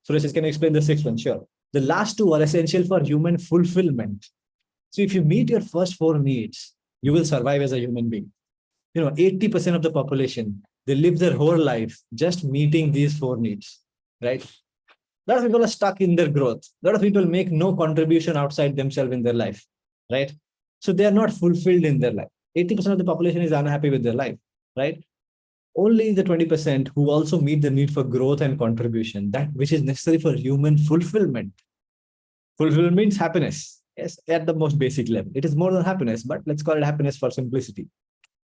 Suresh, can you explain the 6th one? Sure. The last 2 are essential for human fulfillment. So if you meet your first 4 needs, you will survive as a human being. 80% of the population, they live their whole life just meeting these 4 needs, right? A lot of people are stuck in their growth. A lot of people make no contribution outside themselves in their life, right? So they are not fulfilled in their life. 80% of the population is unhappy with their life, right? Only the 20% who also meet the need for growth and contribution, that which is necessary for human fulfillment. Fulfillment means happiness. Yes, at the most basic level. It is more than happiness, but let's call it happiness for simplicity.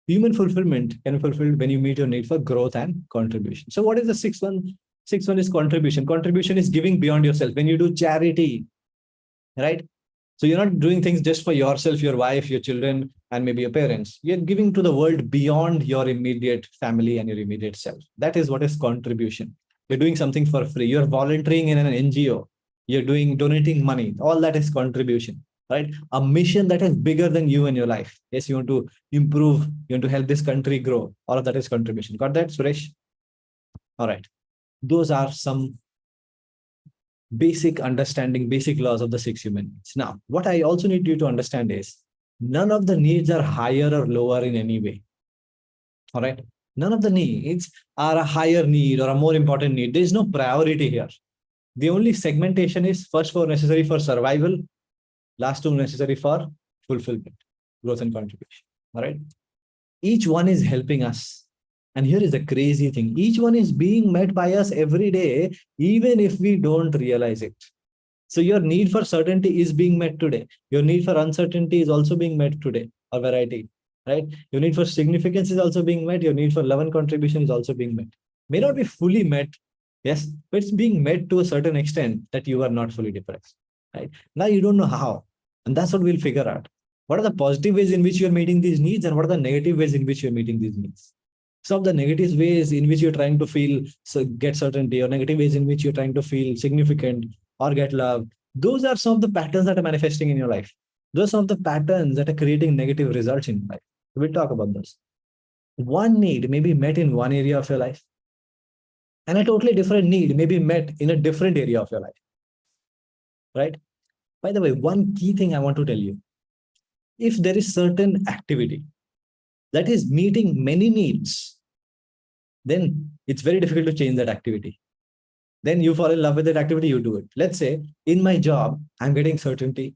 Human fulfillment can be fulfilled when you meet your need for growth and contribution. So, what is the sixth one? Sixth one is contribution. Contribution is giving beyond yourself. When you do charity, right? So you're not doing things just for yourself, your wife, your children, and maybe your parents. You're giving to the world beyond your immediate family and your immediate self. That is what is contribution. You're doing something for free. You're volunteering in an NGO. You're donating money. All that is contribution, right? A mission that is bigger than you and your life. Yes, you want to improve. You want to help this country grow. All of that is contribution. Got that, Suresh? All right. Those are some basic understanding, basic laws of the 6 human needs. Now, what I also need you to understand is none of the needs are higher or lower in any way. All right. None of the needs are a higher need or a more important need. There is no priority here. The only segmentation is first four necessary for survival, last two necessary for fulfillment, growth and contribution. All right. Each one is helping us. And here is the crazy thing. Each one is being met by us every day, even if we don't realize it. So your need for certainty is being met today. Your need for uncertainty is also being met today, or variety, right? Your need for significance is also being met. Your need for love and contribution is also being met. May not be fully met, yes, but it's being met to a certain extent that you are not fully depressed, right? Now you don't know how. And that's what we'll figure out. What are the positive ways in which you're meeting these needs, and what are the negative ways in which you're meeting these needs? Some of the negative ways in which you're trying to feel, so get certainty, or negative ways in which you're trying to feel significant or get love. Those are some of the patterns that are manifesting in your life. Those are some of the patterns that are creating negative results in your life. We'll talk about those. One need may be met in one area of your life, and a totally different need may be met in a different area of your life, right? By the way, one key thing I want to tell you, if there is certain activity that is meeting many needs, then it's very difficult to change that activity. Then you fall in love with that activity, you do it. Let's say in my job, I'm getting certainty,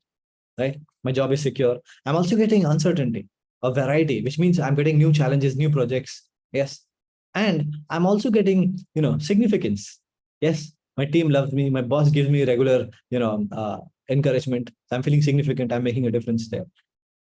right? My job is secure. I'm also getting uncertainty, a variety, which means I'm getting new challenges, new projects. Yes. And I'm also getting, significance. Yes. My team loves me. My boss gives me regular, encouragement. I'm feeling significant. I'm making a difference there.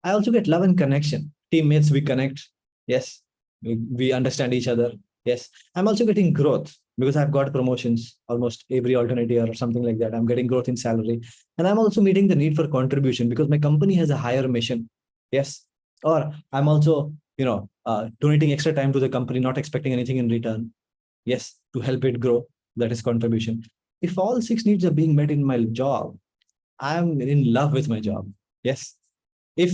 I also get love and connection. Teammates, we connect. Yes. We understand each other. Yes. I'm also getting growth because I've got promotions almost every alternate year or something like that. I'm getting growth in salary. And I'm also meeting the need for contribution because my company has a higher mission. Yes. Or I'm also, donating extra time to the company, not expecting anything in return. Yes. To help it grow. That is contribution. If all 6 needs are being met in my job, I'm in love with my job. Yes. If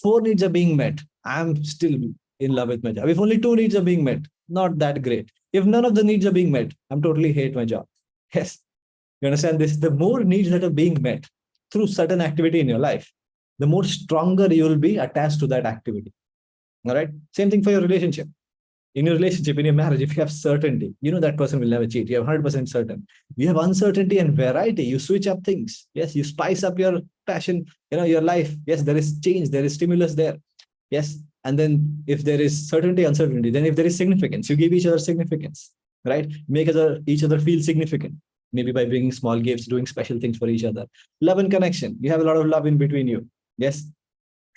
4 needs are being met, I'm still in love with my job. If only 2 needs are being met, not that great. If none of the needs are being met, I'm totally hate my job. Yes. You understand this? The more needs that are being met through certain activity in your life, the more stronger you will be attached to that activity. All right. Same thing for your relationship. In your relationship, in your marriage, if you have certainty, that person will never cheat. You have 100% certain. You have uncertainty and variety. You switch up things. Yes. You spice up your passion, your life. Yes. There is change. There is stimulus there. Yes. And then if there is certainty, uncertainty, then if there is significance, you give each other significance, right? Make each other feel significant. Maybe by bringing small gifts, doing special things for each other. Love and connection. You have a lot of love in between you. Yes.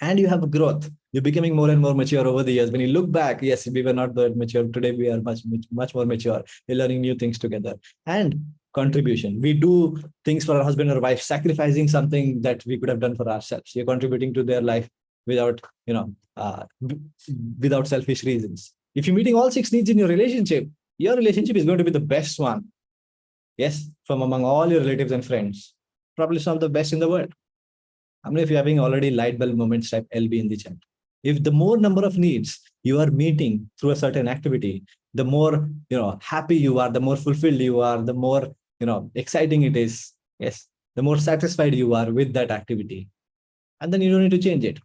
And you have growth. You're becoming more and more mature over the years. When you look back, yes, we were not that mature. Today, we are much more mature. We're learning new things together. And contribution. We do things for our husband or wife, sacrificing something that we could have done for ourselves. You're contributing to their life without, without selfish reasons. If you're meeting all 6 needs in your relationship is going to be the best one. Yes, from among all your relatives and friends, probably some of the best in the world. How many of you having already light bulb moments? Type LB in the chat. If the more number of needs you are meeting through a certain activity, the more happy you are, the more fulfilled you are, the more exciting it is. Yes, the more satisfied you are with that activity, and then you don't need to change it.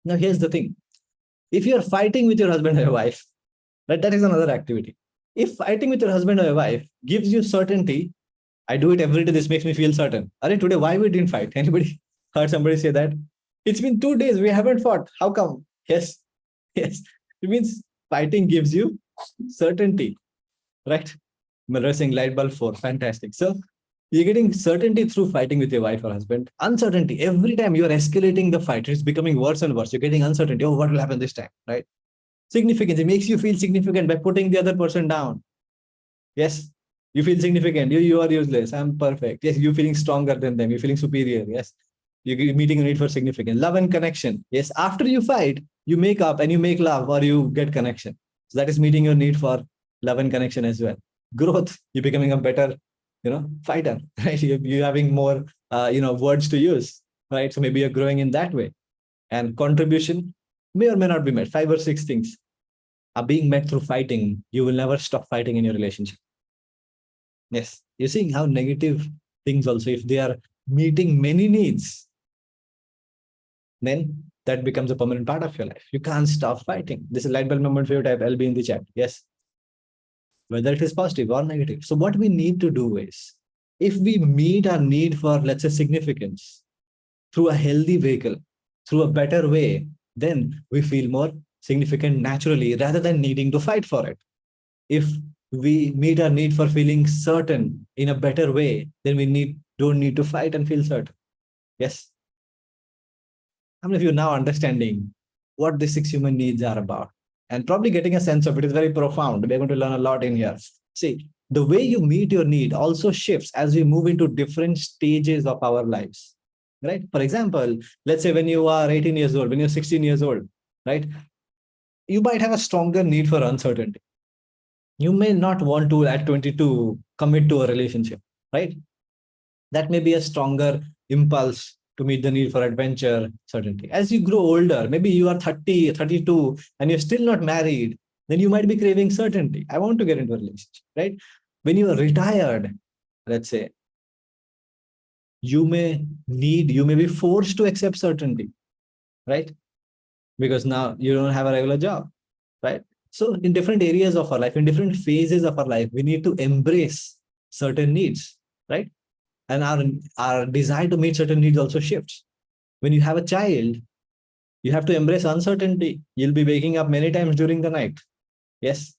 Now here's the thing: if you are fighting with your husband or your wife, right, that is another activity. If fighting with your husband or your wife gives you certainty, I do it every day. This makes me feel certain. Alright, today why we didn't fight? Anybody heard somebody say that? It's been 2 days. We haven't fought. How come? Yes, yes. It means fighting gives you certainty, right? Mirroring light bulb 4, fantastic. So you're getting certainty through fighting with your wife or husband. Uncertainty, every time you're escalating the fight, it's becoming worse and worse. You're getting uncertainty. Oh, what will happen this time, right? Significance, it makes you feel significant by putting the other person down. Yes, you feel significant. You are useless. I'm perfect. Yes, you're feeling stronger than them. You're feeling superior. Yes, you're meeting a need for significance. Love and connection. Yes, after you fight, you make up and you make love or you get connection. So that is meeting your need for love and connection as well. Growth, you're becoming a better, fighter, right? You're having more, words to use, right? So maybe you're growing in that way. And contribution may or may not be met. 5 or 6 things are being met through fighting. You will never stop fighting in your relationship. Yes, you're seeing how negative things also, if they are meeting many needs, then that becomes a permanent part of your life. You can't stop fighting. This is light bulb moment for you. Type LB in the chat. Yes, whether it is positive or negative. So what we need to do is, if we meet our need for, let's say, significance through a healthy vehicle, through a better way, then we feel more significant naturally rather than needing to fight for it. If we meet our need for feeling certain in a better way, then we don't need to fight and feel certain. Yes. How many of you now understanding what the 6 human needs are about and probably getting a sense of it is very profound. We're going to learn a lot in here. See, the way you meet your need also shifts as we move into different stages of our lives, right? For example, let's say when you are 18 years old, when you're 16 years old, right? You might have a stronger need for uncertainty. You may not want to at 22 commit to a relationship, right? That may be a stronger impulse to meet the need for adventure, certainty. As you grow older, maybe you are 30, 32, and you're still not married, then you might be craving certainty. I want to get into a relationship, right? When you are retired, let's say, you may be forced to accept certainty, right? Because now you don't have a regular job, right? So in different areas of our life, in different phases of our life, we need to embrace certain needs, right? And our desire to meet certain needs also shifts. When you have a child, you have to embrace uncertainty. You'll be waking up many times during the night. Yes.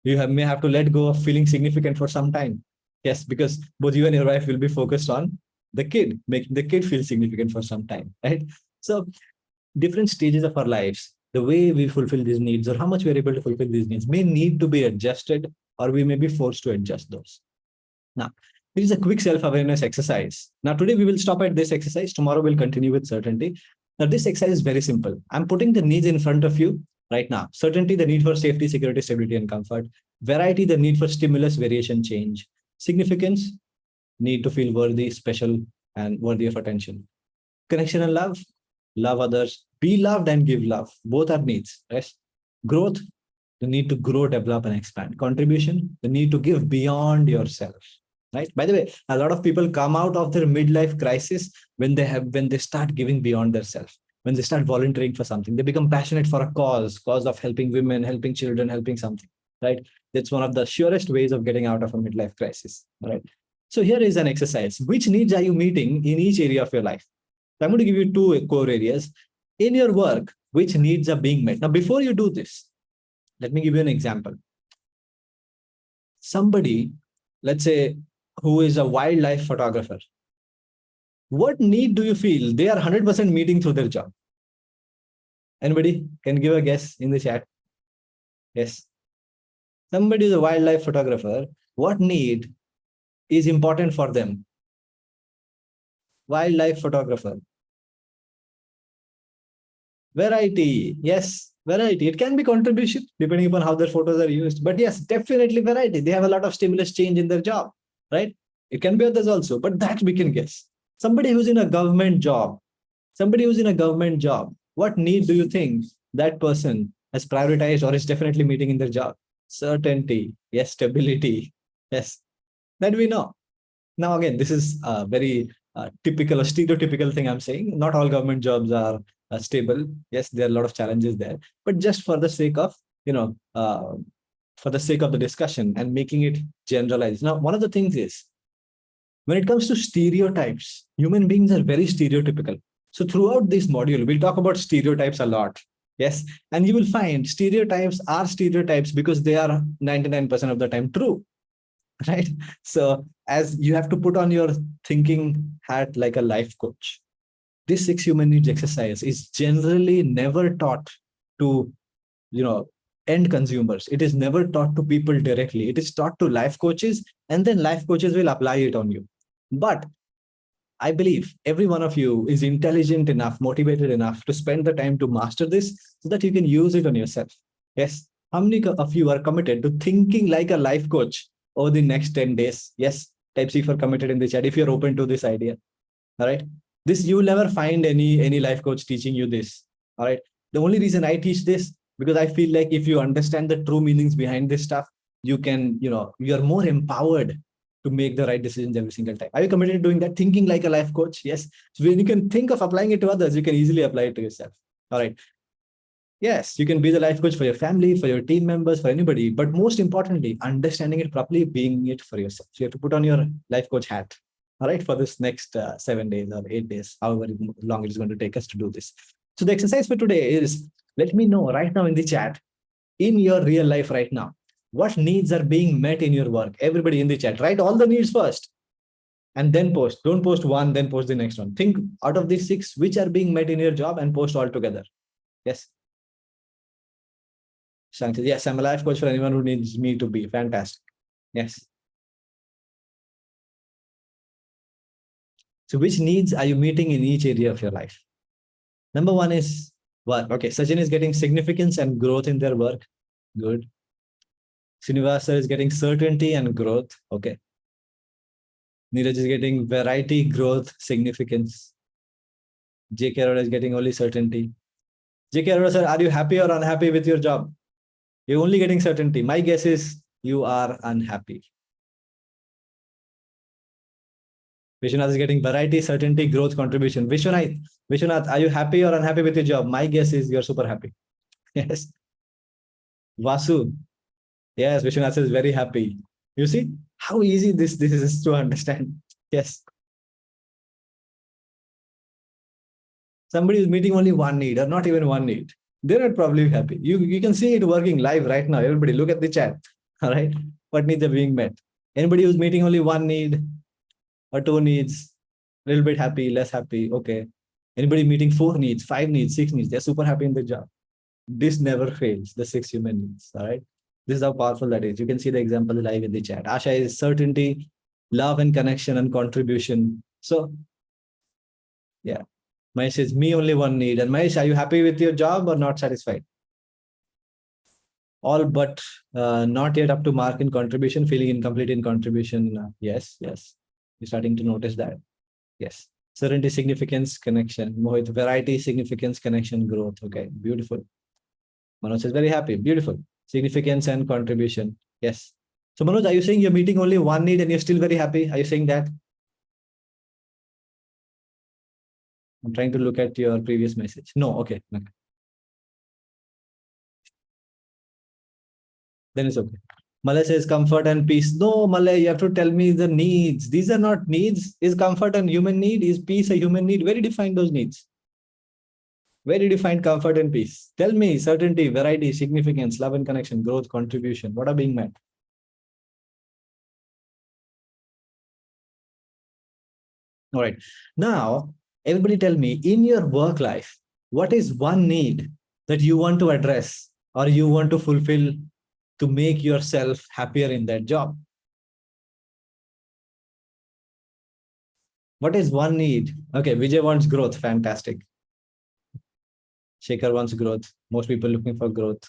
May have to let go of feeling significant for some time. Yes, because both you and your wife will be focused on the kid, making the kid feel significant for some time, right? So different stages of our lives, the way we fulfill these needs or how much we're able to fulfill these needs may need to be adjusted, or we may be forced to adjust those. Now, this is a quick self-awareness exercise. Now, today we will stop at this exercise. Tomorrow we'll continue with certainty. Now, this exercise is very simple. I'm putting the needs in front of you right now. Certainty, the need for safety, security, stability, and comfort. Variety, the need for stimulus, variation, change. Significance, need to feel worthy, special, and worthy of attention. Connection and love, love others, be loved and give love. Both are needs, right? Growth, the need to grow, develop, and expand. Contribution, the need to give beyond yourself, right? By the way, a lot of people come out of their midlife crisis when they start giving beyond themselves, when they start volunteering for something. They become passionate for a cause of helping women, helping children, helping something, right? That's one of the surest ways of getting out of a midlife crisis, right? So here is an exercise. Which needs are you meeting in each area of your life? So I'm going to give you 2 core areas. In your work, which needs are being met? Now, before you do this, let me give you an example. Somebody, let's say, who is a wildlife photographer, what need do you feel they are 100% meeting through their job? Anybody can give a guess in the chat? Yes. Somebody is a wildlife photographer. What need is important for them? Wildlife photographer. Variety. Yes, variety. It can be contribution depending upon how their photos are used. But yes, definitely variety. They have a lot of stimulus change in their job, right? It can be others also, but that we can guess. Somebody who's in a government job, what need do you think that person has prioritized or is definitely meeting in their job? Certainty. Yes, stability. Yes, that we know. Now, again, this is a very typical or stereotypical thing I'm saying. Not all government jobs are stable. Yes, there are a lot of challenges there, but just for the sake of, for the sake of the discussion and making it generalized. Now, one of the things is, when it comes to stereotypes, human beings are very stereotypical. So throughout this module, we'll talk about stereotypes a lot. Yes. And you will find stereotypes are stereotypes because they are 99% of the time true. Right. So as you have to put on your thinking hat like a life coach, this 6 human needs exercise is generally never taught to, you know, end consumers. It is never taught to people directly. It is taught to life coaches, and then life coaches will apply it on you. But I believe every one of you is intelligent enough, motivated enough to spend the time to master this so that you can use it on yourself. Yes. How many of you are committed to thinking like a life coach over the next 10 days? Yes. Type C for committed in the chat if you're open to this idea. All right. This, you will never find any life coach teaching you this. All right. The only reason I teach this, because I feel like if you understand the true meanings behind this stuff, you can, you are more empowered to make the right decisions every single time. Are you committed to doing that? Thinking like a life coach? Yes. So when you can think of applying it to others, you can easily apply it to yourself. All right. Yes, you can be the life coach for your family, for your team members, for anybody. But most importantly, understanding it properly, being it for yourself. So you have to put on your life coach hat, all right, for this next 7 days or 8 days, however long it is going to take us to do this. So the exercise for today is, let me know right now in the chat, in your real life right now, what needs are being met in your work. Everybody in the chat, write all the needs first and then post. Don't post one, then post the next one. Think out of these 6, which are being met in your job, and post all together. Yes. Shankar, yes, I'm a life coach for anyone who needs me to be. Fantastic. Yes. So which needs are you meeting in each area of your life? Number one is work. Okay, Sachin is getting significance and growth in their work. Good. Srinivasa is getting certainty and growth. Okay. Neeraj is getting variety, growth, significance. JK Arora is getting only certainty. JK Arora, sir, are you happy or unhappy with your job? You're only getting certainty. My guess is you are unhappy. Vishwanath is getting variety, certainty, growth, contribution. Vishwanath, are you happy or unhappy with your job? My guess is you're super happy. Yes. Vasu. Yes, Vishwanath is very happy. You see how easy this is to understand. Yes. Somebody is meeting only one need or not even one need. They're not probably happy. You can see it working live right now. Everybody look at the chat. All right. What needs are being met? Anybody who's meeting only one need or 2 needs, a little bit happy, less happy. Okay. Anybody meeting 4 needs, 5 needs, 6 needs, they're super happy in their job. This never fails, the 6 human needs. All right. This is how powerful that is. You can see the example live in the chat. Asha is certainty, love and connection and contribution. So, yeah. Mahesh says, me only one need. And Mahesh, are you happy with your job or not satisfied? All but not yet up to mark in contribution, feeling incomplete in contribution. Yes. You're starting to notice that. Yes. Certainty, significance, connection. Mohit, variety, significance, connection, growth. Okay, beautiful. Manoj is very happy. Beautiful. Significance and contribution. Yes. So Manoj, are you saying you're meeting only one need and you're still very happy? Are you saying that? I'm trying to look at your previous message. No, okay. Then it's okay. Malay says comfort and peace. No, Malay, you have to tell me the needs. These are not needs. Is comfort a human need? Is peace a human need? Where did you find those needs? Where did you find comfort and peace? Tell me certainty, variety, significance, love and connection, growth, contribution. What are being met? All right. Now, everybody tell me, in your work life, what is one need that you want to address or you want to fulfill to make yourself happier in that job? What is one need? Okay, Vijay wants growth. Fantastic. Shekhar wants growth. Most people looking for growth.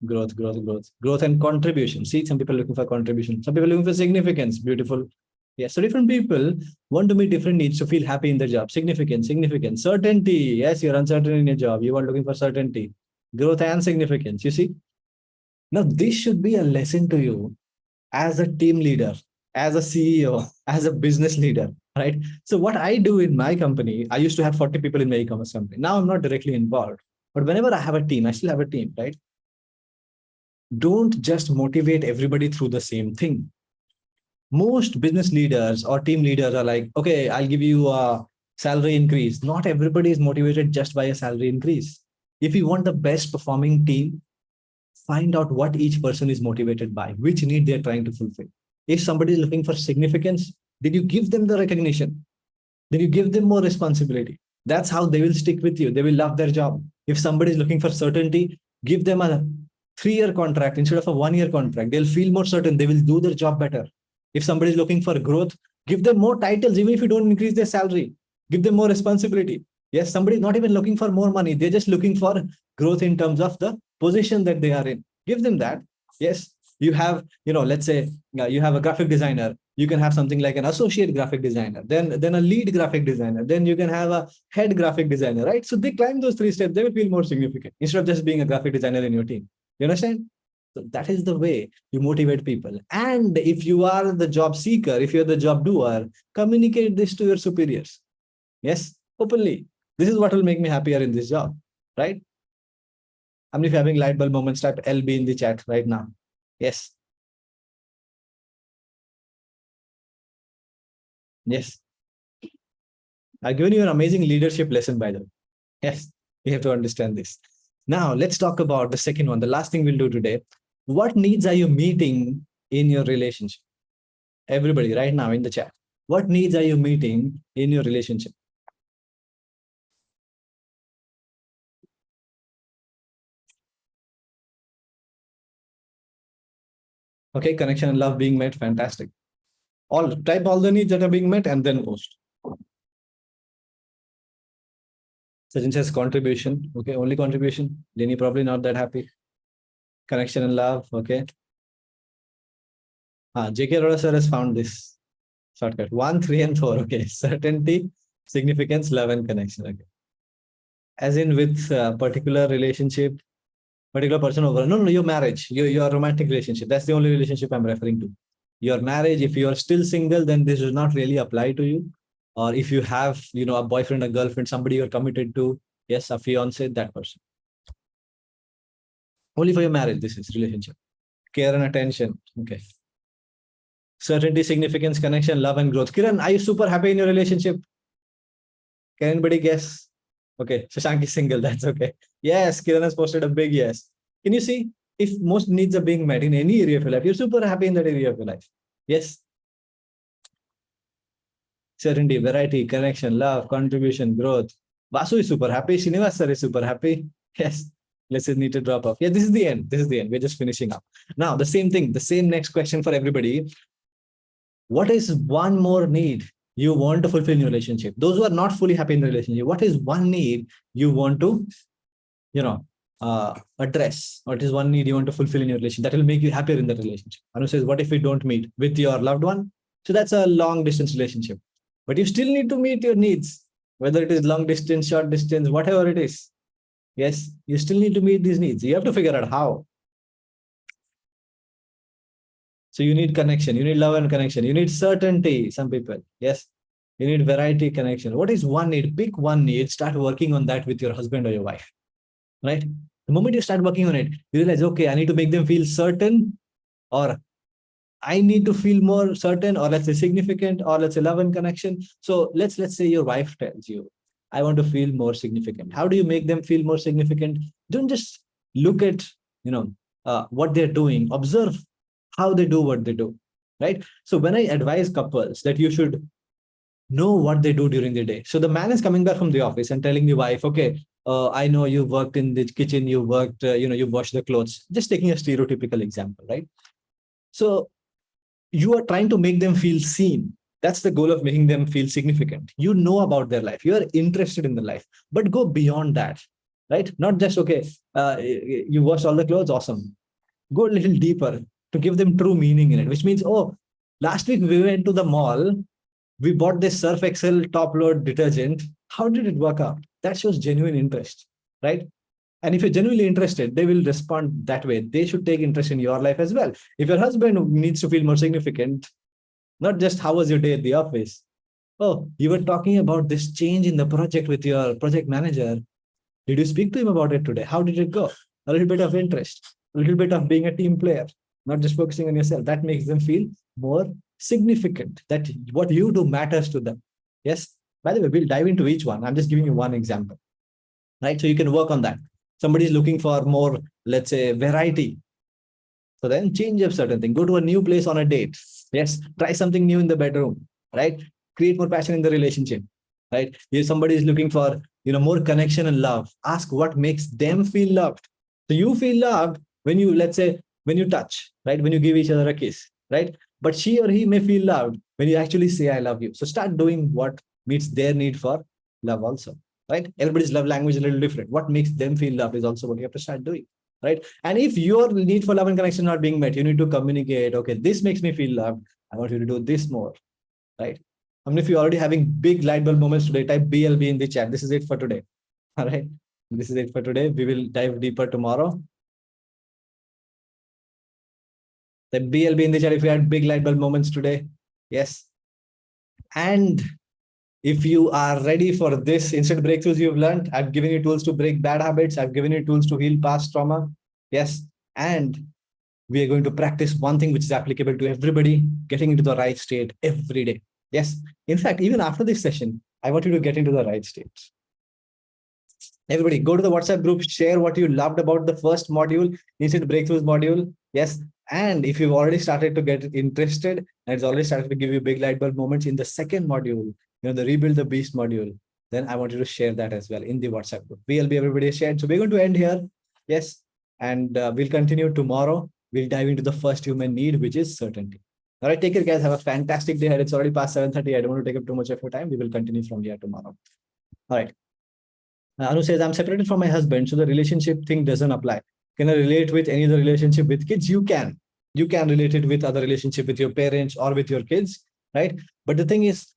Growth and contribution. See, some people looking for contribution. Some people looking for significance. Beautiful. Yes, so different people want to meet different needs to feel happy in their job. Significance, certainty. Yes, you're uncertain in your job. You are looking for certainty, growth and significance. You see? Now, this should be a lesson to you as a team leader, as a CEO, as a business leader, right? So what I do in my company, I used to have 40 people in my e-commerce company. Now I'm not directly involved, but whenever I have a team, I still have a team, right? Don't just motivate everybody through the same thing. Most business leaders or team leaders are like, okay, I'll give you a salary increase. Not everybody is motivated just by a salary increase. If you want the best performing team, find out what each person is motivated by, which need they're trying to fulfill. If somebody is looking for significance, did you give them the recognition? Did you give them more responsibility? That's how they will stick with you. They will love their job. If somebody is looking for certainty, give them a 3-year contract instead of a 1-year contract. They'll feel more certain. They will do their job better. If somebody is looking for growth, give them more titles, even if you don't increase their salary. Give them more responsibility. Yes, somebody is not even looking for more money. They're just looking for growth in terms of the position that they are in. Give them that. Yes, you have, let's say you have a graphic designer. You can have something like an associate graphic designer, then a lead graphic designer, then you can have a head graphic designer, right? So they climb those 3 steps, they will feel more significant instead of just being a graphic designer in your team. You understand? So that is the way you motivate people. And if you are the job seeker, if you're the job doer, communicate this to your superiors. Yes, openly. This is what will make me happier in this job, right? How many of you having light bulb moments? Type LB in the chat right now. Yes. Yes. I've given you an amazing leadership lesson, by the way. Yes, you have to understand this. Now, let's talk about the second one. The last thing we'll do today. What needs are you meeting in your relationship? Everybody right now in the chat. What needs are you meeting in your relationship? Okay, connection and love being met. Fantastic. Type all the needs that are being met and then post. Sachin says contribution. Okay, only contribution. Lenny probably not that happy. Connection and love. Okay. J.K. Rhoda sir has found this shortcut. 1, 3, and 4. Okay. Certainty, significance, love, and connection. Okay. As in with a particular relationship, particular person over. No, your marriage, your romantic relationship. That's the only relationship I'm referring to. Your marriage, if you are still single, then this does not really apply to you. Or if you have, a boyfriend, a girlfriend, somebody you're committed to, yes, a fiance, that person. Only for your marriage, this is relationship. Care and attention. Okay. Certainty, significance, connection, love, and growth. Kiran, are you super happy in your relationship? Can anybody guess? Okay, Shashank is single. That's okay. Yes, Kiran has posted a big yes. Can you see if most needs are being met in any area of your life? You're super happy in that area of your life. Yes. Certainty, variety, connection, love, contribution, growth. Vasu is super happy. Srinivas sir is super happy. Yes. Let's just need to drop off. Yeah, this is the end. This is the end. We're just finishing up. Now, the same thing, the same next question for everybody. What is one more need you want to fulfill in your relationship? Those who are not fully happy in the relationship, what is one need you want to, address? What is one need you want to fulfill in your relationship that will make you happier in the relationship? Anu says, what if we don't meet with your loved one? So that's a long distance relationship. But you still need to meet your needs, whether it is long distance, short distance, whatever it is. Yes, you still need to meet these needs. You have to figure out how. So you need connection, you need love and connection, you need certainty, some people. Yes, you need variety, connection. What is one need? Pick one need, start working on that with your husband or your wife, right? The moment you start working on it, you realize, okay, I need to make them feel certain, or I need to feel more certain, or let's say significant, or let's say love and connection. So let's say your wife tells you, I want to feel more significant. How do you make them feel more significant? Don't just look at, what they're doing. Observe how they do what they do, right? So when I advise couples that you should know what they do during the day. So the man is coming back from the office and telling the wife, okay, I know you worked in the kitchen, you worked, you washed the clothes. Just taking a stereotypical example, right? So you are trying to make them feel seen. That's the goal of making them feel significant. You know about their life. You are interested in the life, but go beyond that, right? Not just, okay, you washed all the clothes, awesome. Go a little deeper to give them true meaning in it, which means, oh, last week we went to the mall, we bought this Surf Excel top load detergent. How did it work out? That shows genuine interest, right? And if you're genuinely interested, they will respond that way. They should take interest in your life as well. If your husband needs to feel more significant, not just how was your day at the office? Oh, you were talking about this change in the project with your project manager. Did you speak to him about it today? How did it go? A little bit of interest, a little bit of being a team player, not just focusing on yourself. That makes them feel more significant, that what you do matters to them. Yes. By the way, we'll dive into each one. I'm just giving you one example, right? So you can work on that. Somebody is looking for more, let's say, variety. So then change up certain thing. Go to a new place on a date. Yes, try something new in the bedroom, right? Create more passion in the relationship, right? If somebody is looking for, more connection and love, ask what makes them feel loved. So you feel loved when you, let's say, when you touch, right? When you give each other a kiss, right? But she or he may feel loved when you actually say, I love you. So start doing what meets their need for love also, right? Everybody's love language is a little different. What makes them feel loved is also what you have to start doing, right? And if your need for love and connection not being met, you need to communicate, okay, this makes me feel loved. I want you to do this more, right? I mean, if you're already having big light bulb moments today, type BLB in the chat. This is it for today. All right. This is it for today. We will dive deeper tomorrow. The BLB in the chat if you had big light bulb moments today. Yes. And if you are ready for this instant breakthroughs you've learned, I've given you tools to break bad habits. I've given you tools to heal past trauma. Yes. And we are going to practice one thing which is applicable to everybody, getting into the right state every day. Yes. In fact, even after this session, I want you to get into the right state. Everybody go to the WhatsApp group, share what you loved about the first module, instant breakthroughs module. Yes. And if you've already started to get interested and it's already started to give you big light bulb moments in the second module, the Rebuild the Beast module, then I want you to share that as well in the WhatsApp group. BLB, everybody shared. So we're going to end here. Yes. And we'll continue tomorrow. We'll dive into the first human need, which is certainty. All right, take care, guys. Have a fantastic day. It's already past 7:30. I don't want to take up too much of your time. We will continue from here tomorrow. All right. Anu says, I'm separated from my husband, so the relationship thing doesn't apply. Can I relate with any other relationship with kids? You can. You can relate it with other relationship with your parents or with your kids, right? But the thing is,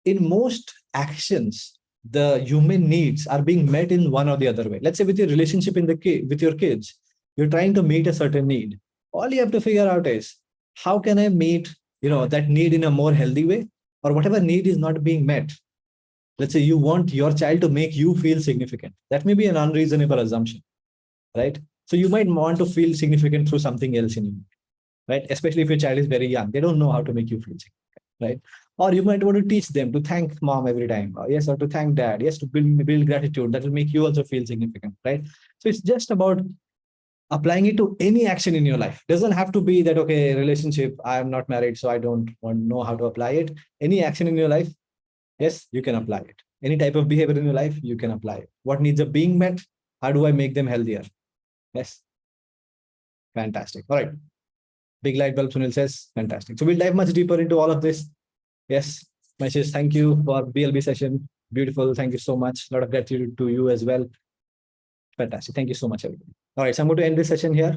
in most actions, the human needs are being met in one or the other way. Let's say with your relationship with your kids, you're trying to meet a certain need. All you have to figure out is, how can I meet that need in a more healthy way, or whatever need is not being met. Let's say you want your child to make you feel significant. That may be an unreasonable assumption, right? So you might want to feel significant through something else in you, right? Especially if your child is very young, they don't know how to make you feel significant, right? Or you might want to teach them to thank mom every time, yes, or to thank dad, yes, to build gratitude. That will make you also feel significant, right? So it's just about applying it to any action in your life. Doesn't have to be that, okay, relationship, I am not married, so I don't want to know how to apply it. Any action in your life, yes, you can apply it. Any type of behavior in your life, you can apply it. What needs are being met? How do I make them healthier? Yes. Fantastic. All right. Big light bulb, Sunil says, fantastic. So we'll dive much deeper into all of this. Yes. Message, thank you for BLB session. Beautiful. Thank you so much. A lot of gratitude to you as well. Fantastic. Thank you so much, everybody. All right. So I'm going to end this session here.